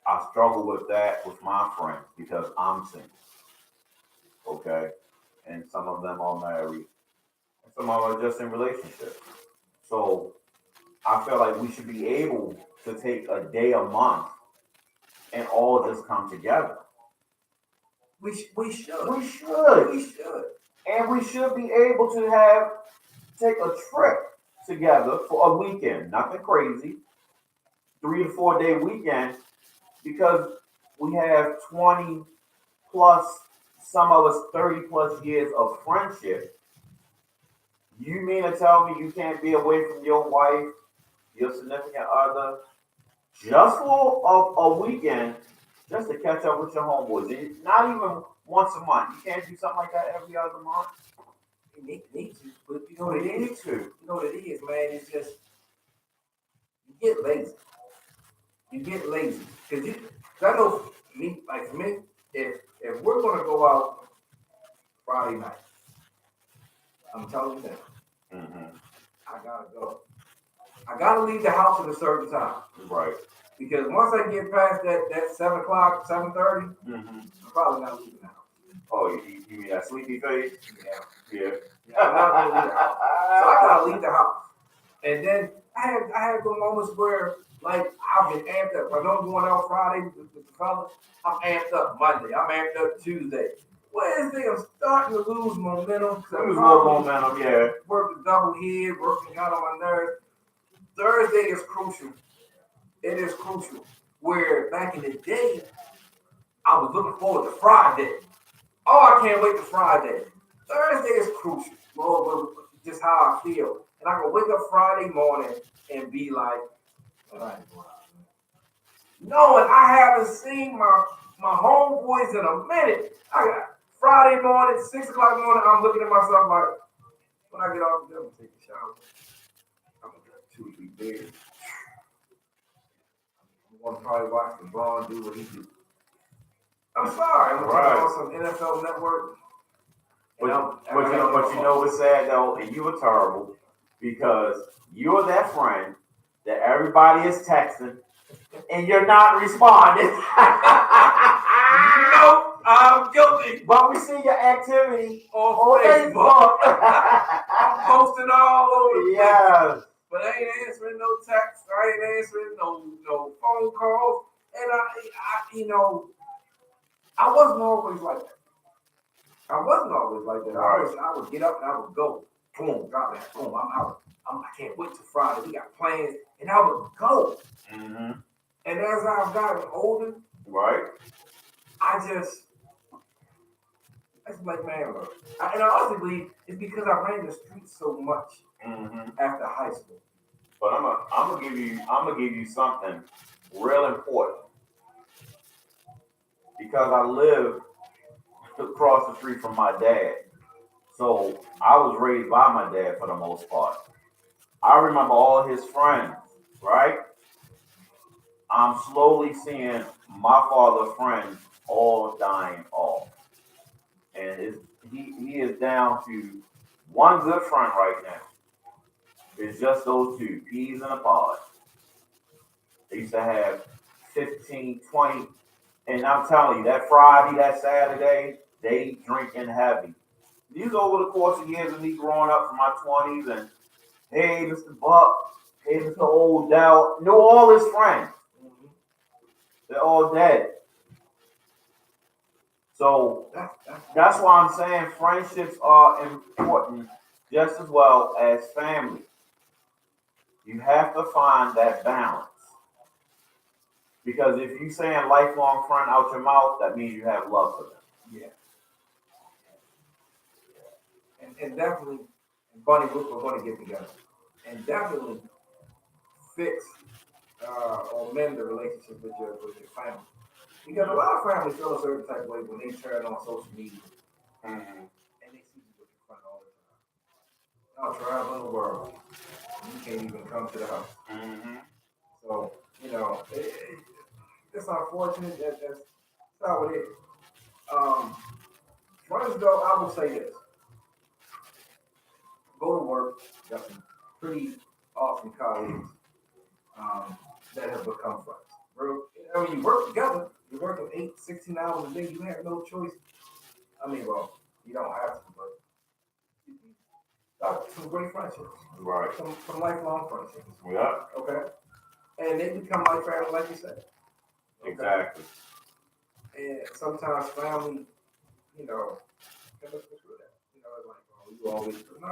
[SPEAKER 2] I struggle with that with my friends because I'm single. Okay. And some of them are married. And some of them are just in relationships. So I feel like we should be able to take a day a month and all just come together.
[SPEAKER 1] We should.
[SPEAKER 2] We should.
[SPEAKER 1] We should.
[SPEAKER 2] And we should be able to take a trip together for a weekend. Nothing crazy. 3 to 4 day weekend because we have 20 plus, some of us 30 plus years of friendship. You mean to tell me you can't be away from your wife, your significant other, just for a weekend, just to catch up with your homeboys? And not even once a month. You can't do something like that every other month.
[SPEAKER 1] You need to, but you know what it is? You know what it is, man? It's just, you get lazy. Because I know me, like for me, if we're going to go out Friday night, I'm telling you now, I got to go. I got to leave the house at a certain time.
[SPEAKER 2] Right.
[SPEAKER 1] Because once I get past that 7 o'clock, 7:30, I'm probably not leaving the house.
[SPEAKER 2] Oh, you mean that sleepy face? Yeah.
[SPEAKER 1] I'm not going to leave the house. So I got to leave the house. And then I had the moments where, like, I've been amped up. I know I'm going out Friday with the fellas. I'm amped up Monday. I'm amped up Tuesday. Wednesday, I'm starting to lose momentum.
[SPEAKER 2] Yeah.
[SPEAKER 1] Working double head, working out on my nerves. Thursday is crucial. It is crucial. Where back in the day, I was looking forward to Friday. Oh, I can't wait to Friday. Thursday is crucial. Well, just how I feel. And I can wake up Friday morning and be like, all right, knowing I haven't seen my homeboys in a minute. I got Friday morning, 6 o'clock in the morning, I'm looking at myself like, when I get off, I'm going to take a shower. I'm going to drink 2 or 3 beers. I'm going to probably watch LeBron do what he do. I'm sorry. I'm going to turn on some NFL Network.
[SPEAKER 2] But you know what's sad though, and you were terrible because you're that friend that everybody is texting and you're not responding.
[SPEAKER 1] Nope, I'm guilty.
[SPEAKER 2] But we see your activity on Facebook.
[SPEAKER 1] posting all over the place.
[SPEAKER 2] Yes.
[SPEAKER 1] But I ain't answering no texts. I ain't answering no phone calls. And I wasn't always like that. I wasn't always like that. I would get up and I would go, boom, drop that, boom, I'm out. I can't wait till Friday. We got plans, and I would go.
[SPEAKER 2] Mm-hmm.
[SPEAKER 1] And as I've gotten older,
[SPEAKER 2] right,
[SPEAKER 1] it's like, man, look. And I also believe it's because I ran the streets so much after high school.
[SPEAKER 2] But I'm gonna give you something real important because I live across the street from my dad. So I was raised by my dad for the most part. I remember all his friends, right? I'm slowly seeing my father's friends all dying off. And he is down to one good friend right now. It's just those two, peas in a pod. They used to have 15, 20. And I'm telling you, that Friday, that Saturday, they drinking heavy. These over the course of years of me growing up from my 20s and, hey, Mr. Buck, hey, Mr. Old Dow, knew all his friends. They're all dead. So that's why I'm saying friendships are important just as well as family. You have to find that balance. Because if you're saying lifelong friend out your mouth, that means you have love for them.
[SPEAKER 1] Yeah. And definitely, Bunny, we're going to get together. And definitely fix or mend the relationship with your family. Because a lot of families feel a certain type of way when they turn on social media and they see you with your friend all the time. I'll travel the world. You can't even come to the house. So, it's unfortunate. That's how it is. Friends, though, I will say this. Go to work. Got some pretty awesome colleagues that have become friends. Bro, you work together. You're working 16 hours a day. You have no choice. Well, you don't have to, but some great friendships.
[SPEAKER 2] Right.
[SPEAKER 1] Some lifelong friendships.
[SPEAKER 2] Yeah.
[SPEAKER 1] Okay. And they become like family, like you said.
[SPEAKER 2] Okay? Exactly.
[SPEAKER 1] And sometimes family, can look through that. It's like, oh, you always no,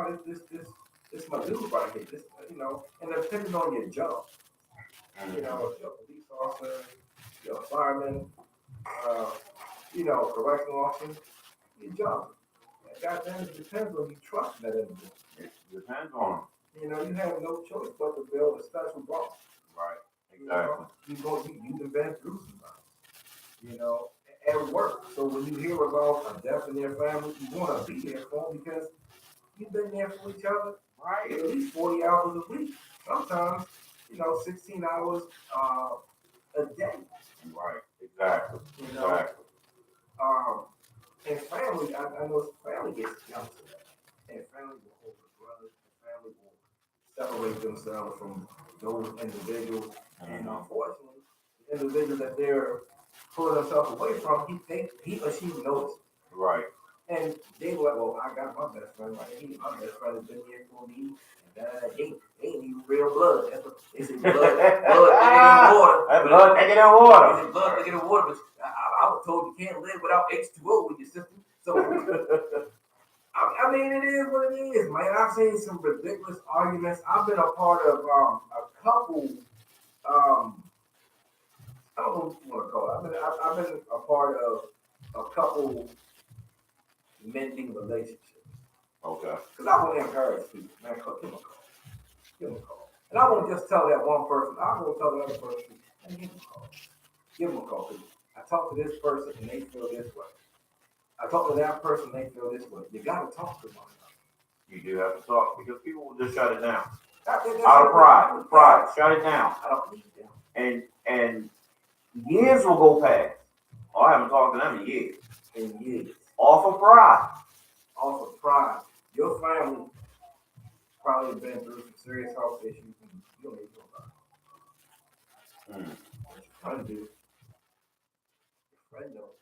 [SPEAKER 1] this my dude right here. This, and depending on your job. If you're a police officer, you're a fireman, correctional officer, your job. Goddamn, it depends on you trust that individual.
[SPEAKER 2] It depends on them.
[SPEAKER 1] You have no choice but to build a special bond.
[SPEAKER 2] Right. Exactly.
[SPEAKER 1] You've been through some at work. So when you hear about a death in their family, you want to be there for them because you've been there for each other, right? At least 40 hours a week. Sometimes, 16 hours a day.
[SPEAKER 2] Right. Exactly. Exactly.
[SPEAKER 1] And family, I know family gets jealous of that. And family will hold a grudge. And family will separate themselves from those individuals. And unfortunately, the individual that they're pulling themselves away from, he or she knows.
[SPEAKER 2] Right.
[SPEAKER 1] And they were like, well, I got my best friend right here. My best friend has been here for me. And they ain't even real blood. That's what they say, blood thicker than water.
[SPEAKER 2] That's blood thicker than water.
[SPEAKER 1] They say blood thicker than water. But I was told you can't live without H2O in your system. So, it is what it is, man. I've seen some ridiculous arguments. I've been a part of a couple, I don't know what you want to call it. I've been a part of a couple mending relationships. Okay. Because I want to encourage people, man, give them a call. Give them a call. And I won't just tell that one person. I won't tell the other person, and give them a call. Give them a call. I talk to this person, and they feel this way. I talk to that person, they feel this way. You got to talk to one another.
[SPEAKER 2] You do have to talk because people will just shut it down.
[SPEAKER 1] Out
[SPEAKER 2] of pride, shut it down.
[SPEAKER 1] I don't need them.
[SPEAKER 2] And years will go past. Oh, I haven't talked to them in years.
[SPEAKER 1] In years.
[SPEAKER 2] Off of pride.
[SPEAKER 1] Off of pride. Your family probably has been through some serious health issues and you don't even know about it. What your friend do? Your friend knows.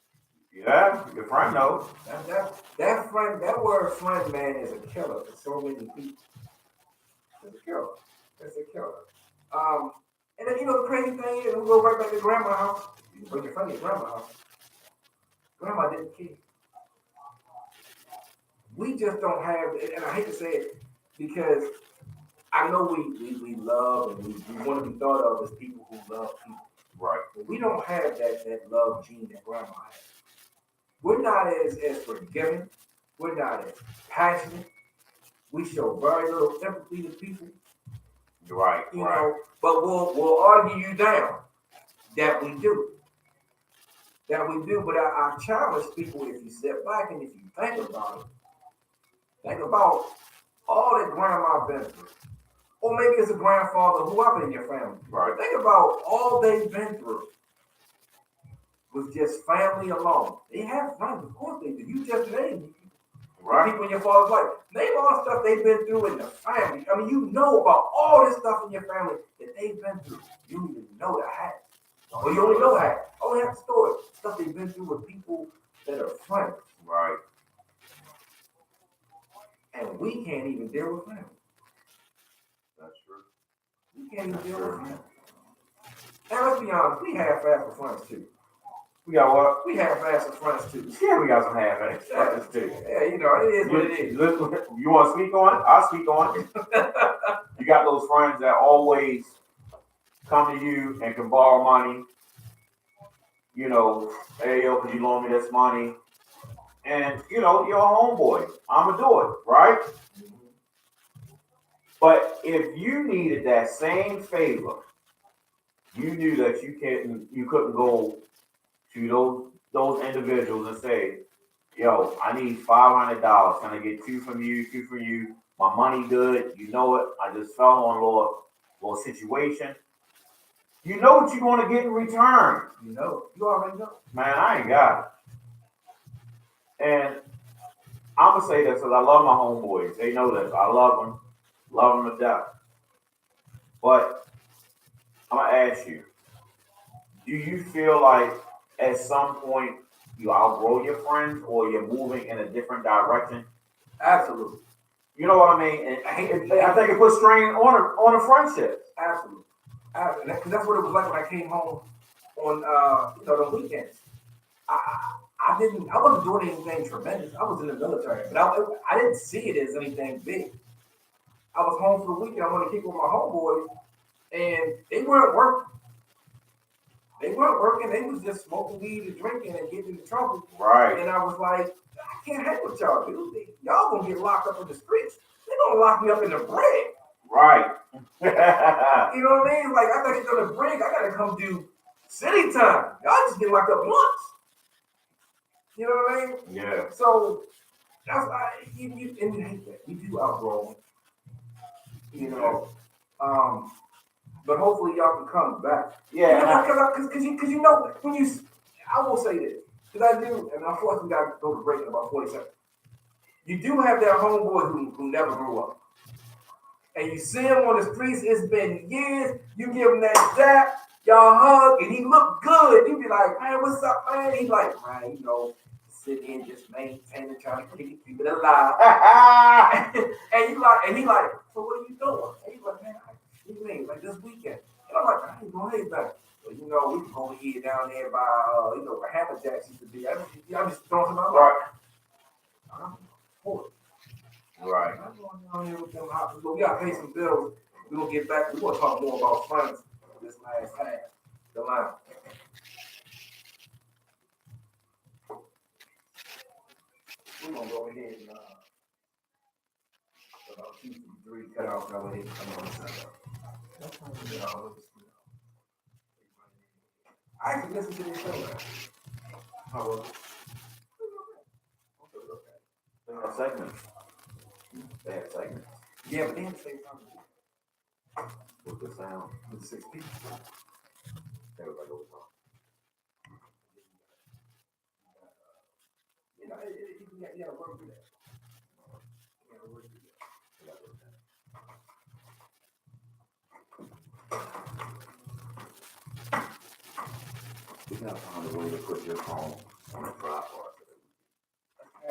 [SPEAKER 2] Yeah, your friend knows.
[SPEAKER 1] That friend, that word friend, man, is a killer for so many people. It's a killer. It's a killer. Um, and then, the crazy thing is, we go right back to grandma's house. You can bring your friend to grandma's house. Grandma didn't care. We just don't have, and I hate to say it because I know we love and we want to be thought of as people who love people.
[SPEAKER 2] Right.
[SPEAKER 1] But we don't have that love gene that grandma has. We're not as forgiving. We're not as passionate. We show very little empathy to people.
[SPEAKER 2] Right.
[SPEAKER 1] You know, but we'll argue you down that we do. That we do. But I challenge people, if you sit back and if you think about it, think about all that grandma been through. Or maybe it's a grandfather, whoever in your family.
[SPEAKER 2] Right.
[SPEAKER 1] But think about all they've been through with just family alone. They have friends, of course they do. You just named people in your father's life. Name all the stuff they've been through in the family. I mean, you know about all this stuff in your family that they've been through. You don't even know the half. Or you only know half. Only half the story. Stuff they've been through with people that are friends.
[SPEAKER 2] Right.
[SPEAKER 1] And we can't even deal with family.
[SPEAKER 2] That's true.
[SPEAKER 1] We can't even deal with family. And let's be honest, we half-ass with friends too.
[SPEAKER 2] We got what?
[SPEAKER 1] We half-ass with friends too.
[SPEAKER 2] Yeah, we got some half-ass friends too.
[SPEAKER 1] Yeah, it is what it is.
[SPEAKER 2] You want to speak on it? I'll speak on it. You got those friends that always come to you and can borrow money. You know, hey, yo, could you loan me this money? And, you're a homeboy. I'm going to do it, right? But if you needed that same favor, you knew that you couldn't go to those individuals and say, yo, I need $500. Can I get two from you? My money good. You know it. I just fell on a little situation. You know what you're going to get in return.
[SPEAKER 1] You know. You already know.
[SPEAKER 2] Man, I ain't got it. And I'm going to say this because I love my homeboys. They know this. I love them. Love them to death. But I'm going to ask you, do you feel like at some point you outgrow your friends or you're moving in a different direction?
[SPEAKER 1] Absolutely.
[SPEAKER 2] You know what I mean? And I think it puts strain on a friendship.
[SPEAKER 1] Absolutely. Because that's what it was like when I came home on the weekends. I wasn't doing anything tremendous. I was in the military, but I didn't see it as anything big. I was home for the weekend. I wanted to kick with my homeboys, and they weren't working. They was just smoking weed and drinking and getting into trouble.
[SPEAKER 2] Right.
[SPEAKER 1] And I was like, I can't hang with y'all, dude. Y'all gonna get locked up in the streets. They gonna lock me up in the brig.
[SPEAKER 2] Right.
[SPEAKER 1] You know what I mean? Like, I gotta get to the brig. I gotta come do city time. Y'all just get locked up once. You know what I mean?
[SPEAKER 2] Yeah.
[SPEAKER 1] So that's why you hate that. You do outgrow. You know. But hopefully y'all can come back.
[SPEAKER 2] Yeah.
[SPEAKER 1] Because you know when you. I will say this because I do, and unfortunately we gotta go to break in about 40 seconds. You do have that homeboy who never grew up. And you see him on the streets, it's been years, you give him that zap, y'all hug, and he look good. You be like, man, what's up, man? He's like, man, sitting in just maintaining, trying to keep it alive. and he like, so what are you doing? And he's like, man, what do you mean? Like this weekend. And I'm like, I ain't doing anything. But we can go here down there by, where Hammer Jacks used to be. I'm just throwing some out.
[SPEAKER 2] Right.
[SPEAKER 1] I'm for it.
[SPEAKER 2] Right.
[SPEAKER 1] I'm going down here with them hoppers, but we gotta pay some bills. We're gonna get back. We're gonna talk more about friends this last half. The line. We're gonna go ahead and about 2 from 3 cut off. Go ahead and come on Sunday. I actually listen to this show. How was it?
[SPEAKER 2] They have segments. They have segments.
[SPEAKER 1] Yeah, but they had to say something.
[SPEAKER 2] With the sound.
[SPEAKER 1] With the 6 people.
[SPEAKER 2] Everybody goes on.
[SPEAKER 1] You gotta work through that. You gotta work through that.
[SPEAKER 2] You gotta find a way to put your phone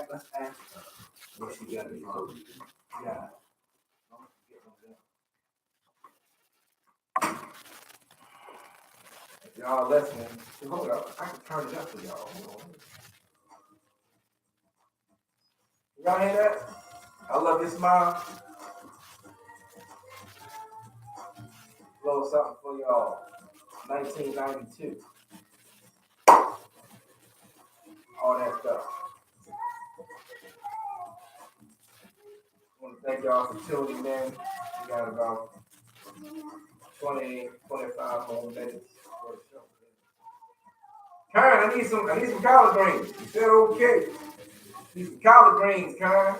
[SPEAKER 1] Let's ask her what she got to do. Yeah. If y'all listening, hold up. I can turn it up for y'all. Y'all hear that? I love your smile. Little something for y'all. 1992. All that stuff. I want to thank y'all for tuning in. We got about 20, 25 more minutes for the show. Karen, I need some collard greens. You said okay. Need some collard greens, Karen.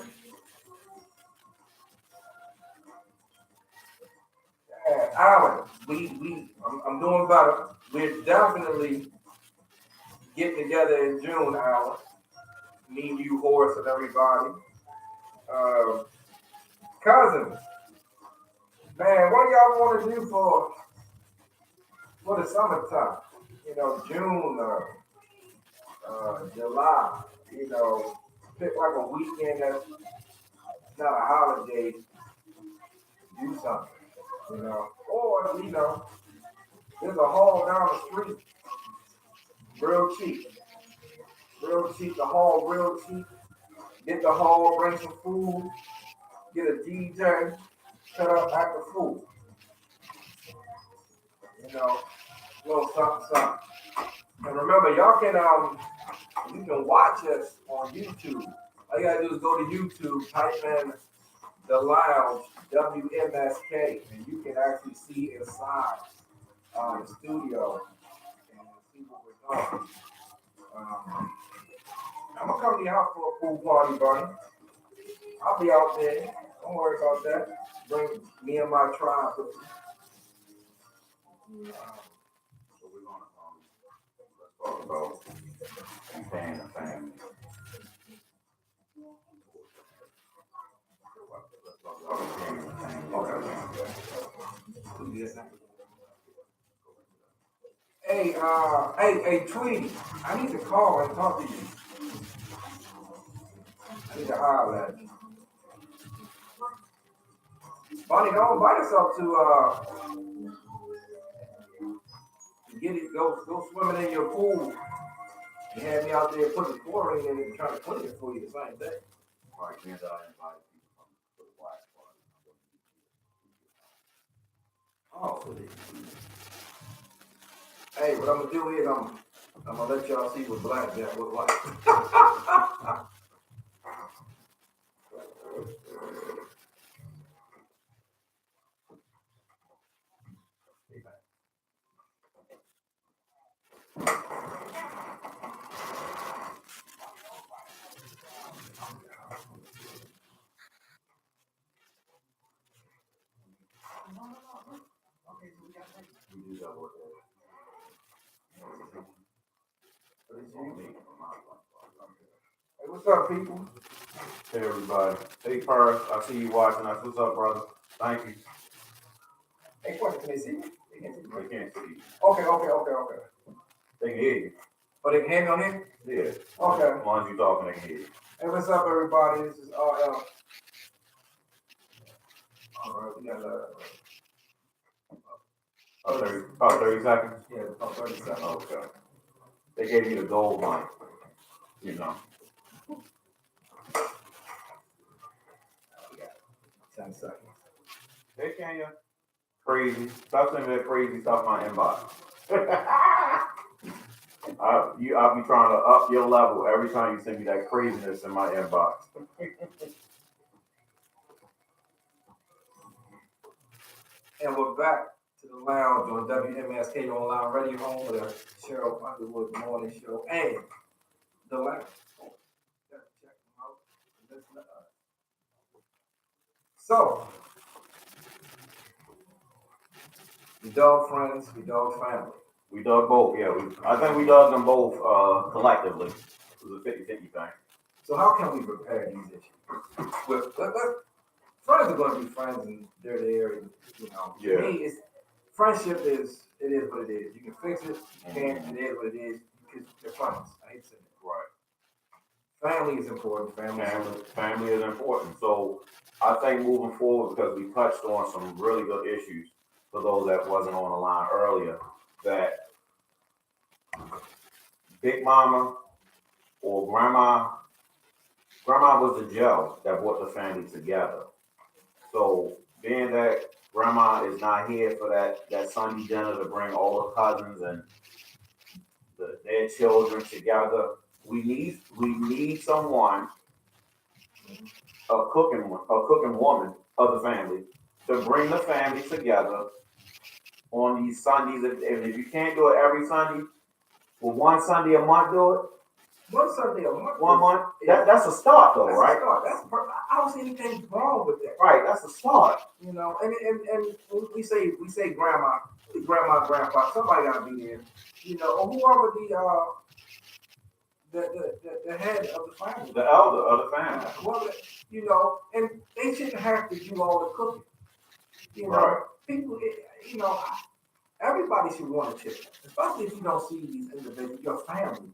[SPEAKER 1] Yeah, Alan, I'm doing better. We're definitely getting together in June, Alan. Me, you, Horace, and everybody. Cousins, man, what do y'all want to do for the summertime? You know, June, July. You know, pick like a weekend that's not a holiday. Do something. You know, or you know, there's a hall down the street, real cheap, real cheap. The hall, real cheap. Get the hall, bring some food, get a DJ, set up act the food. You know, a little something, something. And remember, y'all can you can watch us on YouTube. All you gotta do is go to YouTube, type in the lounge WMSK, and you can actually see inside the studio and see what we're doing. I'm gonna come to your house for a pool party, buddy. I'll be out there. Don't worry about that. Bring me and my tribe with me.
[SPEAKER 2] So we're gonna let's talk about paying the family.
[SPEAKER 1] Hey, Tweety, I need to call and talk to you. I need to holler at you. Bonnie, don't invite yourself to get it, go swimming in your pool. You had me out there putting chlorine in it and trying to clean it for you the same day.
[SPEAKER 2] Why can't I invite people to the watch party?
[SPEAKER 1] Oh, hey, what I'm gonna do is I'm gonna let y'all see what blackjack look like.
[SPEAKER 2] We do that work.
[SPEAKER 1] Hey, what's up, people?
[SPEAKER 2] Hey everybody. Hey Purse, I see you watching us. What's up, brother? Thank you.
[SPEAKER 1] Hey, question, can they see me? They can't see me.
[SPEAKER 2] They can't see you.
[SPEAKER 1] Okay.
[SPEAKER 2] They can hear you.
[SPEAKER 1] Oh, they can hear me on here?
[SPEAKER 2] Yeah.
[SPEAKER 1] Okay.
[SPEAKER 2] As long as you're talking, they can hear you.
[SPEAKER 1] Hey, what's up, everybody? This is RL. All right, we got
[SPEAKER 2] About 30 seconds?
[SPEAKER 1] yeah, about 30 seconds.
[SPEAKER 2] Okay. They gave you the gold mic, you know.
[SPEAKER 1] We got 10 seconds.
[SPEAKER 2] Hey Kenya. Crazy. Stop sending that crazy stuff in my inbox. I'll be trying to up your level every time you send me that craziness in my inbox.
[SPEAKER 1] And we're back to the lounge on WMSK Online Radio, home of the Cheryl Underwood Morning Show and the lounge. Check them out. Listen to us. So, we dog friends, we dog family.
[SPEAKER 2] We dug both, yeah. I think we dug them both collectively. It was a 50-50 thing.
[SPEAKER 1] So how can we repair these issues? Friends are going to be friends and they're there. And, you know,
[SPEAKER 2] Yeah.
[SPEAKER 1] to me, friendship is what it is. You can fix it, you can't, it is what it is. You because they're friends. I hate saying it.
[SPEAKER 2] Right.
[SPEAKER 1] Family is important.
[SPEAKER 2] Family is important. So I think moving forward, because we touched on some really good issues for those that wasn't on the line earlier, that Big Mama or Grandma was the gel that brought the family together. So being that Grandma is not here for that Sunday dinner to bring all the cousins and their children together, we need someone, a cooking woman of the family, to bring the family together on these Sundays. And if you can't do it every Sunday, will one Sunday a month do it?
[SPEAKER 1] One Sunday a month.
[SPEAKER 2] One month? That's a start though,
[SPEAKER 1] That's
[SPEAKER 2] right?
[SPEAKER 1] A start. I don't see anything wrong with that.
[SPEAKER 2] Right, that's a start.
[SPEAKER 1] You know, and we say grandma, grandpa, somebody gotta be there. You know, or whoever the head of the family.
[SPEAKER 2] The elder of the family.
[SPEAKER 1] Well, you know, and they shouldn't have to do all the cooking. You know,
[SPEAKER 2] Right.
[SPEAKER 1] people, you know, everybody should want to chip, especially if you don't see these individuals, your family,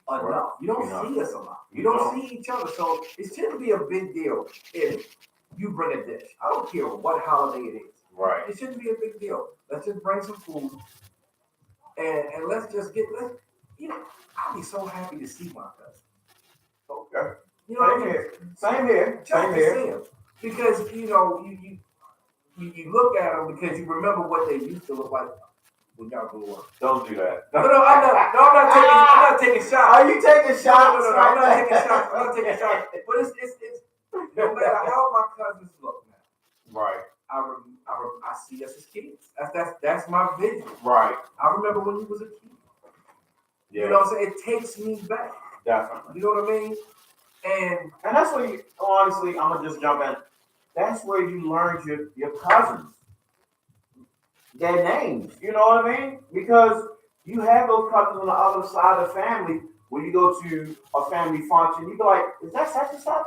[SPEAKER 1] enough.
[SPEAKER 2] Right.
[SPEAKER 1] You don't see us a lot. You don't see each other, so it shouldn't be a big deal if you bring a dish. I don't care what holiday it is.
[SPEAKER 2] Right.
[SPEAKER 1] It shouldn't be a big deal. Let's just bring some food and let's just you know, I'll be so happy to see my cousin.
[SPEAKER 2] Okay.
[SPEAKER 1] You know what I mean?
[SPEAKER 2] Same here.
[SPEAKER 1] Just to see him. Because, you know, you look at them because you remember what they used to look like when y'all grew up.
[SPEAKER 2] Don't do that.
[SPEAKER 1] No, I'm not taking shots.
[SPEAKER 2] Are you taking shots?
[SPEAKER 1] No, I'm not taking shots. I'm not taking shots. But it's no matter how my cousins look now.
[SPEAKER 2] Right.
[SPEAKER 1] I see us as kids. That's my vision.
[SPEAKER 2] Right.
[SPEAKER 1] I remember when you was a kid.
[SPEAKER 2] Yeah.
[SPEAKER 1] You know what I'm saying? It takes me back.
[SPEAKER 2] Definitely.
[SPEAKER 1] You know what I mean? And
[SPEAKER 2] that's where you, honestly, I'm gonna just jump in. That's where you learned your cousins, their names. You know what I mean? Because you have those cousins on the other side of the family. When you go to a family function, you be like, "Is that such and such?"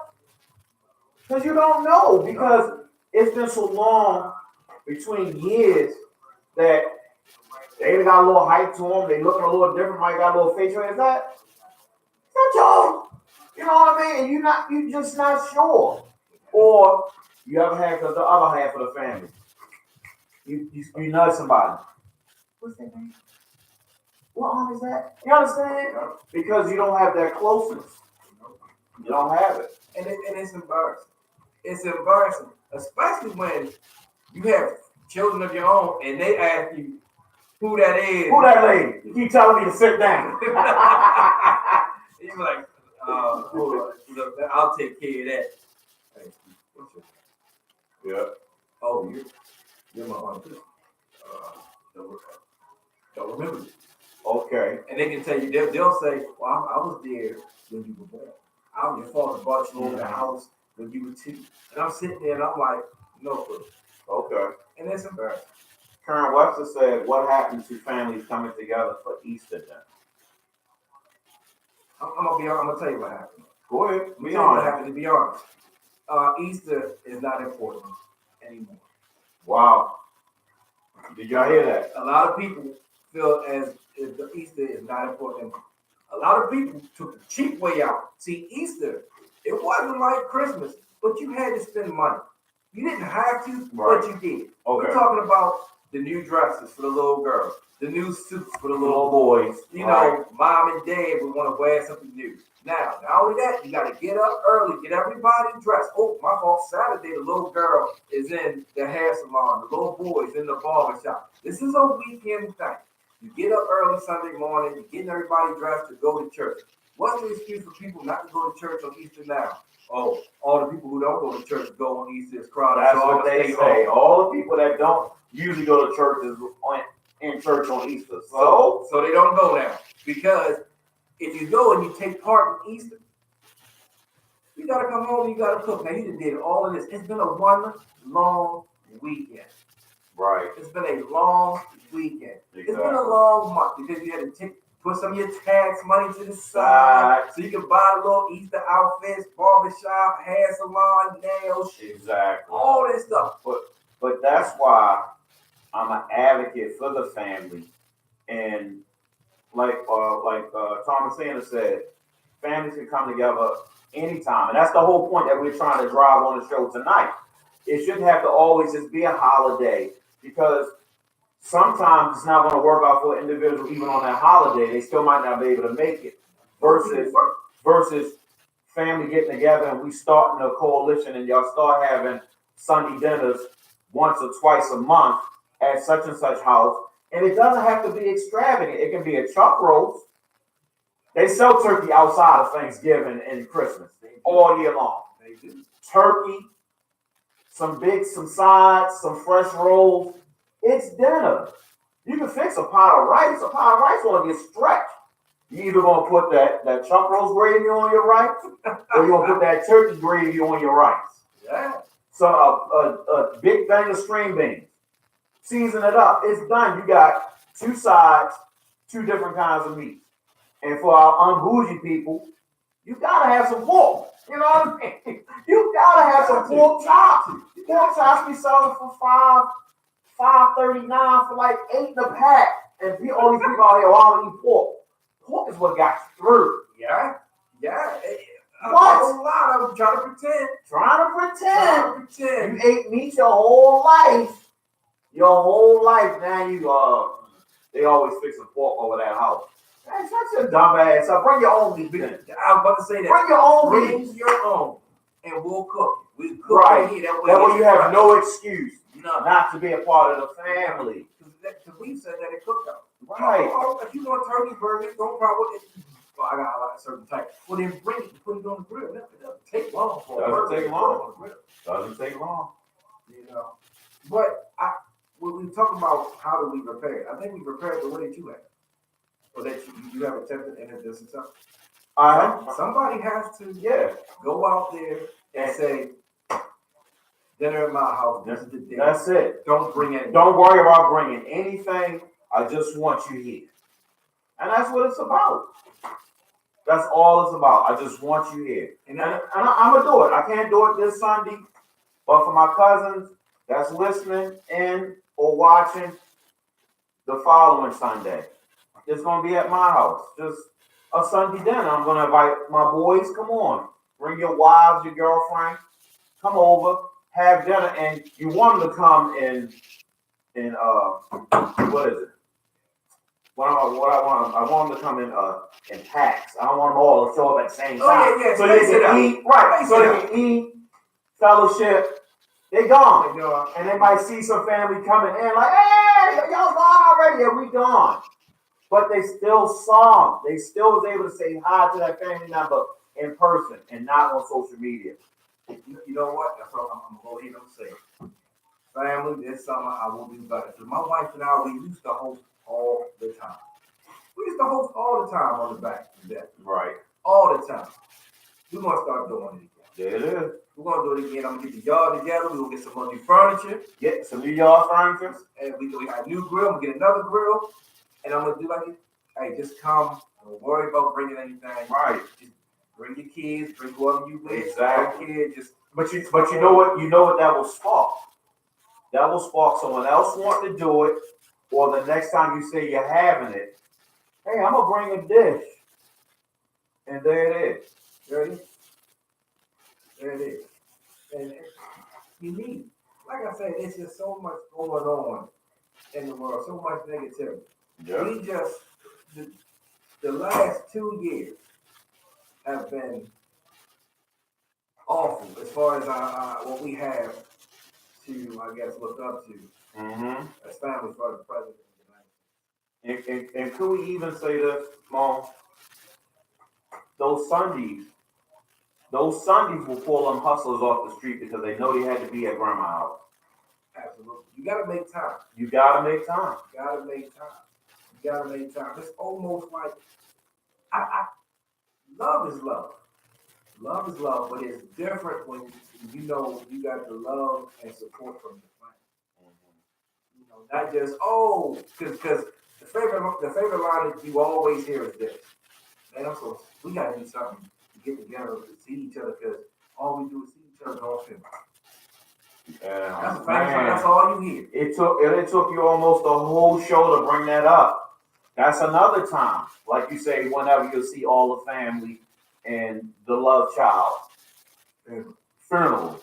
[SPEAKER 2] Because you don't know, because it's been so long between years that they either got a little height to them, they looking a little different, might got a little facial hair. Is that y'all? You know what I mean? You just not sure. Or you ever have the other half of the family. You know somebody. What's their name? What aunt is that? You understand? Because you don't have that closeness. You don't have it.
[SPEAKER 1] And it's embarrassing. It's embarrassing. Especially when you have children of your own and they ask you who that is.
[SPEAKER 2] Who that lady? You keep telling me to sit down.
[SPEAKER 1] You're like, I'll take care of that. Hey,
[SPEAKER 2] yeah.
[SPEAKER 1] Oh, you're my aunt too. Don't remember you.
[SPEAKER 2] Okay.
[SPEAKER 1] And they can tell you, they'll say, well, I was there when you were born. Your father brought you over the house when you were 2. And I'm sitting there and I'm like, no clue.
[SPEAKER 2] Okay.
[SPEAKER 1] And it's embarrassing.
[SPEAKER 2] Karen Webster said, what happened to families coming together for Easter then?
[SPEAKER 1] I'm gonna tell you what happened.
[SPEAKER 2] Go ahead.
[SPEAKER 1] Be honest. To be honest, Easter is not important anymore.
[SPEAKER 2] Wow. Did y'all hear that?
[SPEAKER 1] A lot of people feel as if the Easter is not important anymore. A lot of people took the cheap way out. See, Easter, it wasn't like Christmas, but you had to spend money. You didn't have to,
[SPEAKER 2] right.
[SPEAKER 1] But you did.
[SPEAKER 2] Okay.
[SPEAKER 1] We're talking about the new dresses for the little girls, the new suits for the little
[SPEAKER 2] boys.
[SPEAKER 1] You know, mom and dad would want to wear something new. Now, not only that, you got to get up early, get everybody dressed. Oh, my fault. Saturday, the little girl is in the hair salon. The little boy is in the barber shop. This is a weekend thing. You get up early Sunday morning, you're getting everybody dressed to go to church. What's the excuse for people not to go to church on Easter now? Oh, all the people who don't go to church go on Easter is crowded.
[SPEAKER 2] That's what they say. All the people that don't usually go to church is in church on Easter. So
[SPEAKER 1] they don't go now. Because if you go and you take part in Easter, you got to come home and you got to cook. Now, you just did all of this. It's been a one long weekend.
[SPEAKER 2] Right.
[SPEAKER 1] It's been a long weekend.
[SPEAKER 2] Exactly.
[SPEAKER 1] It's been a long month because you had to put some of your tax money to the side so you can buy the little Easter outfits, barbershop, hair salon, nails,
[SPEAKER 2] exactly,
[SPEAKER 1] all this stuff.
[SPEAKER 2] But that's why I'm an advocate for the family, and like Thomasina said, families can come together anytime. And that's the whole point that we're trying to drive on the show tonight. It shouldn't have to always just be a holiday, because sometimes it's not going to work out for an individual even on that holiday. They still might not be able to make it. Versus family getting together and we starting a coalition and y'all start having Sunday dinners once or twice a month at such and such house. And it doesn't have to be extravagant. It can be a chuck roast. They sell turkey outside of Thanksgiving and Christmas all year long.
[SPEAKER 1] They do.
[SPEAKER 2] Turkey, some sides, some fresh rolls. It's dinner. You can fix a pot of rice. A pot of rice won't get stretched. You either gonna put that chuck roast gravy on your rice, or you gonna put that turkey gravy on your rice.
[SPEAKER 1] Yeah.
[SPEAKER 2] So a big thing of string beans. Season it up. It's done. You got two sides, two different kinds of meat. And for our unbougie people, you gotta have some pork. You know what I mean? You gotta have some pork chops. Pork chops be selling for $5.39 for like 8 in a pack. And all these people out here want to eat pork. Pork is what got you through.
[SPEAKER 1] Yeah.
[SPEAKER 2] What?
[SPEAKER 1] A whole lot of them trying to pretend.
[SPEAKER 2] Trying to pretend. You ate meat your whole life. Now they always fixing pork over that house. Man, shut your dumb ass up. Bring your own meat.
[SPEAKER 1] I was about to say that.
[SPEAKER 2] Bring your own
[SPEAKER 1] Bring
[SPEAKER 2] meat.
[SPEAKER 1] your own, and we'll cook it. We'll cook
[SPEAKER 2] Right.
[SPEAKER 1] it here.
[SPEAKER 2] That way you have no excuse
[SPEAKER 1] No.
[SPEAKER 2] not to be a part of the family.
[SPEAKER 1] Because we said that it cooked out.
[SPEAKER 2] Right.
[SPEAKER 1] Oh, if you want turkey burgers, don't problem with it. Well, I got a lot of certain type. Well, then bring it and put it on the grill. It doesn't take long for a burger to put on the grill.
[SPEAKER 2] Doesn't take long.
[SPEAKER 1] You know. But when we talk about how do we prepare, I think we prepared the way that you have. Or that you have attempted and this and stuff. Somebody has to go out there and say, dinner at my house. This is the dinner.
[SPEAKER 2] That's it.
[SPEAKER 1] Don't bring anything.
[SPEAKER 2] Don't worry about bringing anything. I just want you here. And that's what it's about. That's all it's about. I just want you here. And I'm going to do it. I can't do it this Sunday. But for my cousins that's listening in or watching the following Sunday, it's going to be at my house. Just a Sunday dinner. I'm going to invite my boys. Come on. Bring your wives, your girlfriend. Come over. Have dinner. And you want them to come in what is it? I want them to come in packs. I don't want them all to show up at the same time.
[SPEAKER 1] Yeah.
[SPEAKER 2] So they can eat, right? So they can eat, fellowship. They gone, and they might see some family coming in, like, "Hey, y'all gone already? Yeah, we gone." But they still saw them. They still was able to say hi to that family member in person and not on social media.
[SPEAKER 1] You know what? That's what I'm going to say. Family, this summer I will do better. Because my wife and I, we used to host all the time. We used to host all the time on the back of that.
[SPEAKER 2] Right.
[SPEAKER 1] All the time. We're going to start doing it again.
[SPEAKER 2] There it is.
[SPEAKER 1] We're going to do it again. I'm going to get the yard together. We're going to get some more new furniture.
[SPEAKER 2] Get some new yard furniture.
[SPEAKER 1] And we got a new grill. I'm going to get another grill. And I'm going to do like, hey, just come. Don't worry about bringing anything.
[SPEAKER 2] Right.
[SPEAKER 1] Just bring your kids. Bring whoever you with.
[SPEAKER 2] Exactly.
[SPEAKER 1] Kids, just,
[SPEAKER 2] but you know what? You know what that will spark? That will spark someone else wanting to do it. Or the next time you say you're having it, hey, I'm going to bring a dish. And there it is.
[SPEAKER 1] There it is. There it is. And you need, like I said, it's just so much going on in the world, so much negativity.
[SPEAKER 2] Yeah.
[SPEAKER 1] We just, the last 2 years have been awful as far as what we have to, I guess, look up to as families for the president of the United States.
[SPEAKER 2] And could we even say this, Mom? Those Sundays will pull them hustlers off the street because they know they had to be at grandma's house.
[SPEAKER 1] Absolutely. You got to make time.
[SPEAKER 2] You got to make time.
[SPEAKER 1] You got to make time. It's almost like, love is love. Love is love, but it's different when you know you got the love and support from your friends. You know, not just because the favorite line that you always hear is this: "Man, we got to do something to get together to see each other because all we do is see each other often." That's all you hear.
[SPEAKER 2] It took you almost a whole show to bring that up. That's another time. Like you say, whenever you'll see all the family and the love child funeral,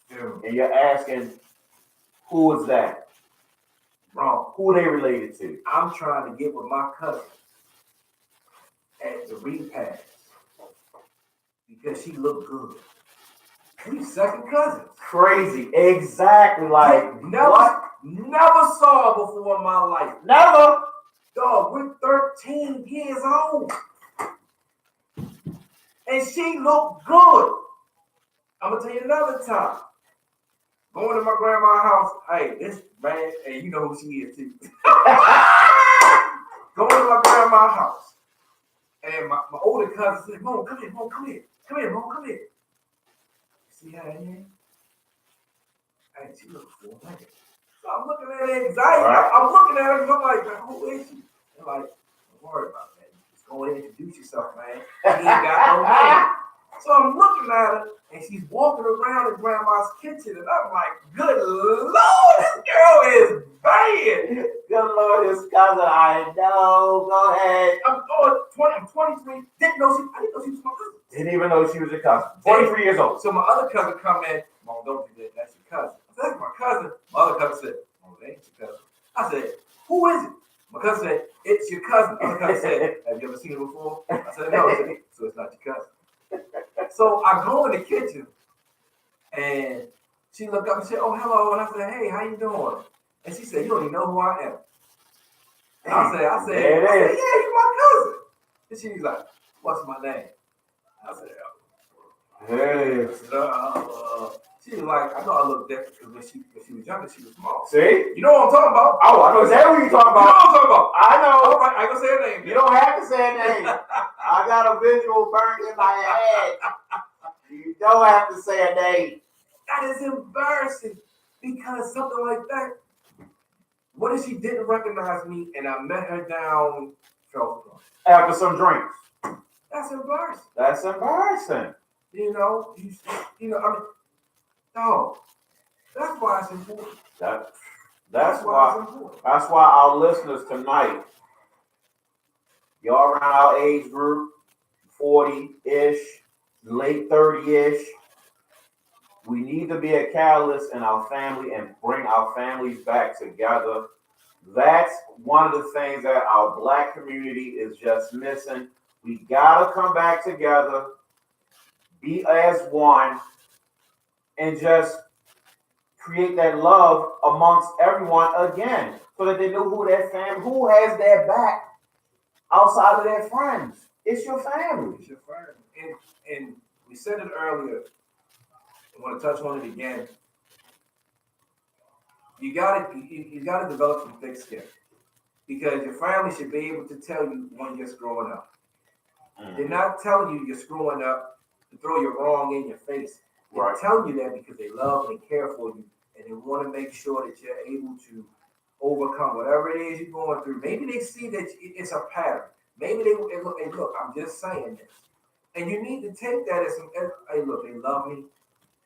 [SPEAKER 2] and you're asking, who is that?
[SPEAKER 1] Wrong.
[SPEAKER 2] Who they related to?
[SPEAKER 1] I'm trying to get with my cousin at the repast because she looked good. We second cousins.
[SPEAKER 2] Crazy. Exactly. Like,
[SPEAKER 1] never,
[SPEAKER 2] what?
[SPEAKER 1] Never saw her before in my life.
[SPEAKER 2] Never.
[SPEAKER 1] Dog, we're 13 years old. And she looked good. I'm going to tell you another time. Going to my grandma's house. Hey, this man, hey, you know who she is too. Going to my grandma's house. And my older cousin said, Mom, come here, Mom, come here. Come here, Mom, come here. See how that is? Hey, she looks full man. So I'm looking at her anxiety. Right. I'm looking at her and I'm like, who is she? And like, don't worry about that. Just go ahead and introduce yourself, man. She ain't got no name. So I'm looking at her and she's walking around in grandma's kitchen and I'm like, good Lord, this girl is bad.
[SPEAKER 2] Good Lord, his cousin, I know. Go ahead.
[SPEAKER 1] I'm 23. I didn't know she was my cousin.
[SPEAKER 2] Didn't even know she was your cousin. 23 years old.
[SPEAKER 1] So my other cousin come in, Mom, don't do that. That's your cousin. I said, that's my cousin. My other cousin said, oh, that ain't your cousin. I said, who is it? My cousin said, it's your cousin. My other cousin said, have you ever seen her before? I said, no. I said, so it's not your cousin. So I go in the kitchen and she looked up and said, oh, hello. And I said, hey, how you doing? And she said, you don't even know who I am. And I said, yeah, you're my cousin. And she's like, what's my name? I said,
[SPEAKER 2] hey.
[SPEAKER 1] She was like, I know I look different because when she was younger, she was small.
[SPEAKER 2] See?
[SPEAKER 1] You know what I'm talking about?
[SPEAKER 2] Oh, I know exactly what you're talking about.
[SPEAKER 1] You know what I'm talking about?
[SPEAKER 2] I know.
[SPEAKER 1] All right, I ain't gonna say her name.
[SPEAKER 2] You don't have to say her name. I got a visual burned in my head. You don't have to say her name.
[SPEAKER 1] That is embarrassing because something like that. What if she didn't recognize me and I met her down Charles?
[SPEAKER 2] After some drinks.
[SPEAKER 1] That's embarrassing.
[SPEAKER 2] That's embarrassing.
[SPEAKER 1] You know, I mean, no. That's why it's important.
[SPEAKER 2] That's why it's important. That's why our listeners tonight, y'all around our age group, 40-ish, late 30-ish, we need to be a catalyst in our family and bring our families back together. That's one of the things that our Black community is just missing. We gotta come back together, be as one, and just create that love amongst everyone again, so that they know who their family, who has their back outside of their friends. It's your family.
[SPEAKER 1] It's your family. And we said it earlier. I want to touch on it again. You gotta develop some thick skin, because your family should be able to tell you when you're screwing up. They're not telling you you're screwing up to throw your wrong in your face. They're telling you that because they love and care for you, and they want to make sure that you're able to overcome whatever it is you're going through. Maybe they see that it's a pattern. Maybe they look, hey, look, I'm just saying this. And you need to take that as hey, look, they love me.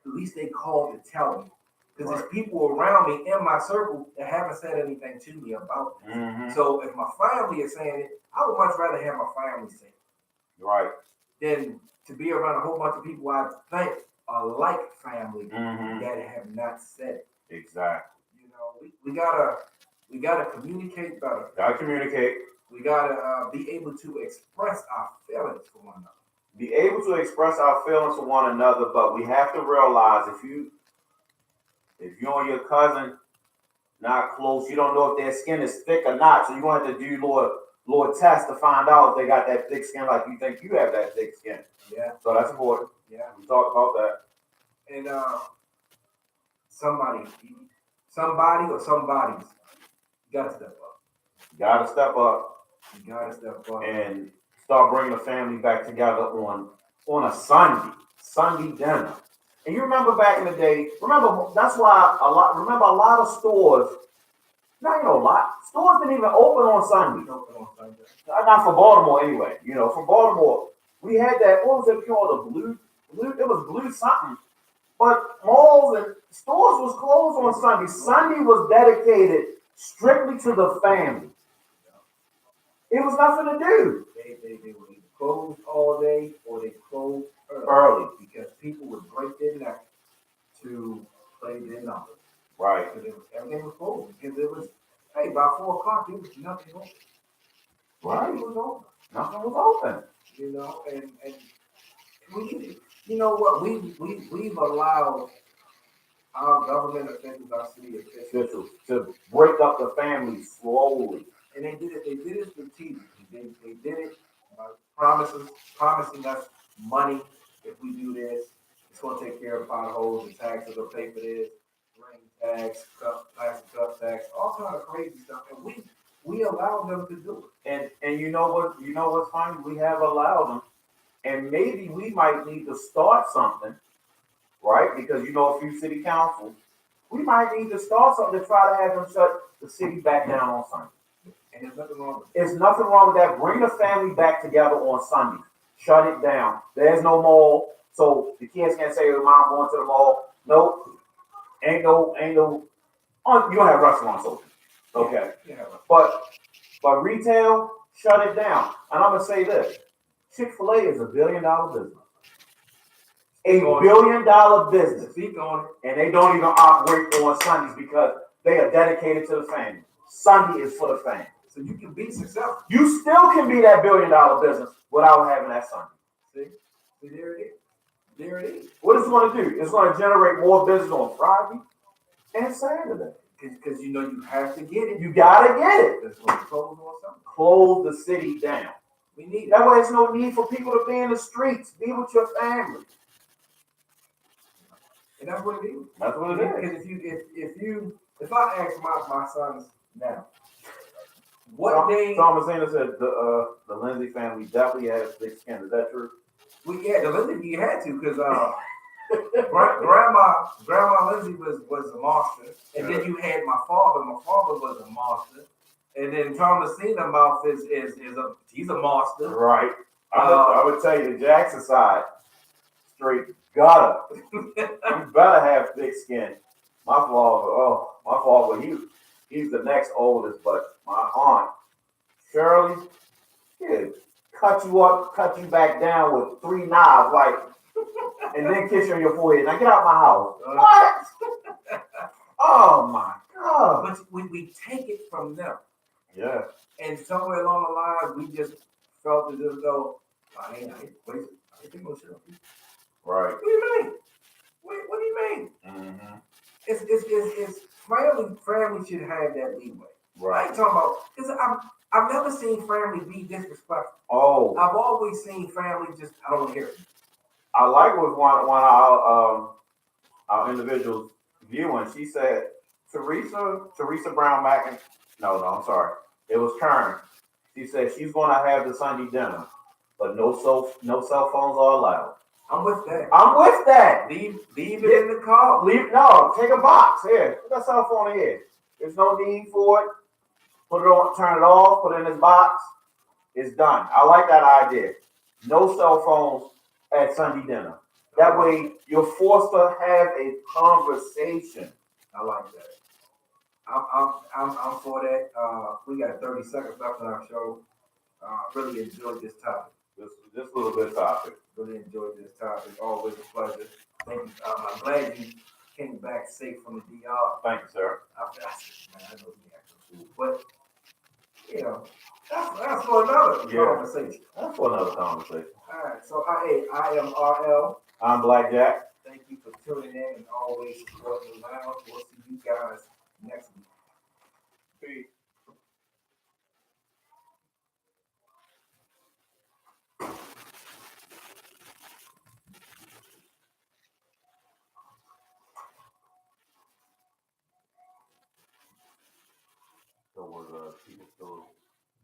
[SPEAKER 1] At least they called to tell me. Because there's people around me in my circle that haven't said anything to me about this.
[SPEAKER 2] Mm-hmm.
[SPEAKER 1] So if my family is saying it, I would much rather have my family say it.
[SPEAKER 2] Right.
[SPEAKER 1] Than to be around a whole bunch of people I think are like family that have not said it.
[SPEAKER 2] Exactly.
[SPEAKER 1] You know, we gotta communicate better.
[SPEAKER 2] Gotta communicate.
[SPEAKER 1] We gotta be able to express our feelings for one another.
[SPEAKER 2] Be able to express our feelings for one another, but we have to realize if you and your cousin not close, you don't know if their skin is thick or not. So you're going to have to do little tests to find out if they got that thick skin like you think you have that thick skin.
[SPEAKER 1] Yeah.
[SPEAKER 2] So that's important.
[SPEAKER 1] Yeah.
[SPEAKER 2] We talked about that.
[SPEAKER 1] And somebody or somebody's, you gotta step up.
[SPEAKER 2] You gotta step up.
[SPEAKER 1] You gotta step up.
[SPEAKER 2] And start bringing the family back together on a Sunday dinner. And you remember back in the day, that's why a lot of stores, not a lot, stores didn't even open on Sunday. Not for Baltimore anyway. You know, for Baltimore, we had that, what was it called? It was blue something. But malls and stores was closed on Sunday. Sunday was dedicated strictly to the family. It was nothing to do.
[SPEAKER 1] They were either closed all day or they closed
[SPEAKER 2] Early.
[SPEAKER 1] because people would break their neck to play their numbers.
[SPEAKER 2] Right.
[SPEAKER 1] Because everything was closed. Because it was, hey, by 4 o'clock, there was nothing open.
[SPEAKER 2] Right.
[SPEAKER 1] Nothing was open.
[SPEAKER 2] Nothing was open.
[SPEAKER 1] You know, and we, you know what, we've allowed our government officials, our city officials,
[SPEAKER 2] To break up the family slowly.
[SPEAKER 1] and they did it strategically. They did it by promising us money if we do this. It's gonna take care of potholes, the taxes will pay for this, rain tax, plastic cup tax, all kind of crazy stuff. And we allowed them to do
[SPEAKER 2] And you know what's funny? We have allowed them, and maybe we might need to start something, right? Because you know a few city councils, we might need to start something to try to have them shut the city back down on Sunday.
[SPEAKER 1] it. And there's nothing wrong with it.
[SPEAKER 2] There's nothing wrong with that. Bring the family back together on Sundays. Shut it down. There's no mall, so the kids can't say, "Oh, Mom, going to the mall." Nope. Ain't no. You don't have restaurants open. Okay.
[SPEAKER 1] Yeah.
[SPEAKER 2] But retail, shut it down. And I'm gonna say this: Chick-fil-A is $1 billion business. $1 billion business,
[SPEAKER 1] Speak on it.
[SPEAKER 2] and they don't even operate on Sundays because they are dedicated to the family. Sunday is for the family.
[SPEAKER 1] So you can be successful.
[SPEAKER 2] You still can be that $1 billion business without having that Sunday.
[SPEAKER 1] See, there it is. There it is.
[SPEAKER 2] What it's going to do? It's going to generate more business on Friday and Saturday.
[SPEAKER 1] Because you know you have to get it.
[SPEAKER 2] You got to get it.
[SPEAKER 1] It's going to close on something.
[SPEAKER 2] Close the city down.
[SPEAKER 1] We need it.
[SPEAKER 2] That way, there's no need for people to be in the streets. Be with your family.
[SPEAKER 1] And that's what it is.
[SPEAKER 2] That's what it is.
[SPEAKER 1] Because if I ask my sons now, what day?
[SPEAKER 2] Thomas Anderson said the Lindsay family definitely has thick skin. Is that true?
[SPEAKER 1] The Lindsay you had to because grandma Lindsay was a monster, and then you had my father. My father was a monster, and then Thomasina mouth he's a monster.
[SPEAKER 2] Right. I would tell you the Jackson side, straight gutter. You better have thick skin. My father, he's the next oldest, but my aunt, Shirley, she'd cut you up, cut you back down with 3 knives, like, and then kiss you on your forehead. Now get out my house. What? Oh my God.
[SPEAKER 1] But we take it from them.
[SPEAKER 2] Yeah.
[SPEAKER 1] And somewhere along the line, we just felt as though, I ain't gonna shut up.
[SPEAKER 2] Right.
[SPEAKER 1] What do you mean? What do you mean?
[SPEAKER 2] Mm-hmm.
[SPEAKER 1] It's family should have that leeway.
[SPEAKER 2] Right.
[SPEAKER 1] I ain't talking about, because I've never seen family be disrespectful.
[SPEAKER 2] Oh.
[SPEAKER 1] I've always seen family just, I don't want to hear it.
[SPEAKER 2] I like what one of our individuals viewing. She said Teresa Brown Macken. No, I'm sorry. It was Kern. She said she's going to have the Sunday dinner, but no cell phones are allowed.
[SPEAKER 1] I'm with that.
[SPEAKER 2] I'm with that.
[SPEAKER 1] Leave it in the car.
[SPEAKER 2] Take a box here. Put that cell phone in here. There's no need for it. Put it on, turn it off. Put it in this box. It's done. I like that idea. No cell phones at Sunday dinner. That way, you're forced to have a conversation.
[SPEAKER 1] I like that. I'm for that. We got 30 seconds left on our show. Really enjoyed this topic.
[SPEAKER 2] This was a good topic.
[SPEAKER 1] Really enjoyed this topic. Always a pleasure. Thank you. I'm glad you came back safe from the DR.
[SPEAKER 2] Thank you, sir.
[SPEAKER 1] I know you had some food, but you know, that's for another conversation.
[SPEAKER 2] That's for another conversation.
[SPEAKER 1] All right. So I am RL.
[SPEAKER 2] I'm Blackjack.
[SPEAKER 1] Thank you for tuning in and always supporting the lounge. We'll see you guys next week.
[SPEAKER 2] Peace. So was people still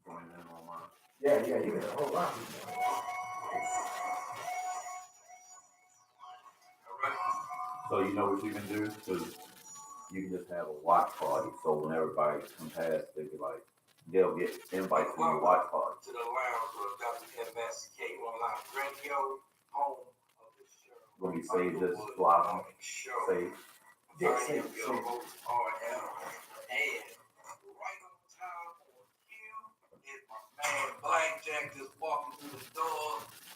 [SPEAKER 2] joining in on mine?
[SPEAKER 1] Yeah, you got a whole lot of people.
[SPEAKER 2] So you know what you can do? Because you can just have a watch party. So when everybody comes past, they be like, they'll get invites to the watch party.
[SPEAKER 1] To the lounge of WMSK Online Radio, home of the show.
[SPEAKER 2] When we save this block, save.
[SPEAKER 1] I am your host, RL. And right on time on cue is my had Blackjack just walking through the door.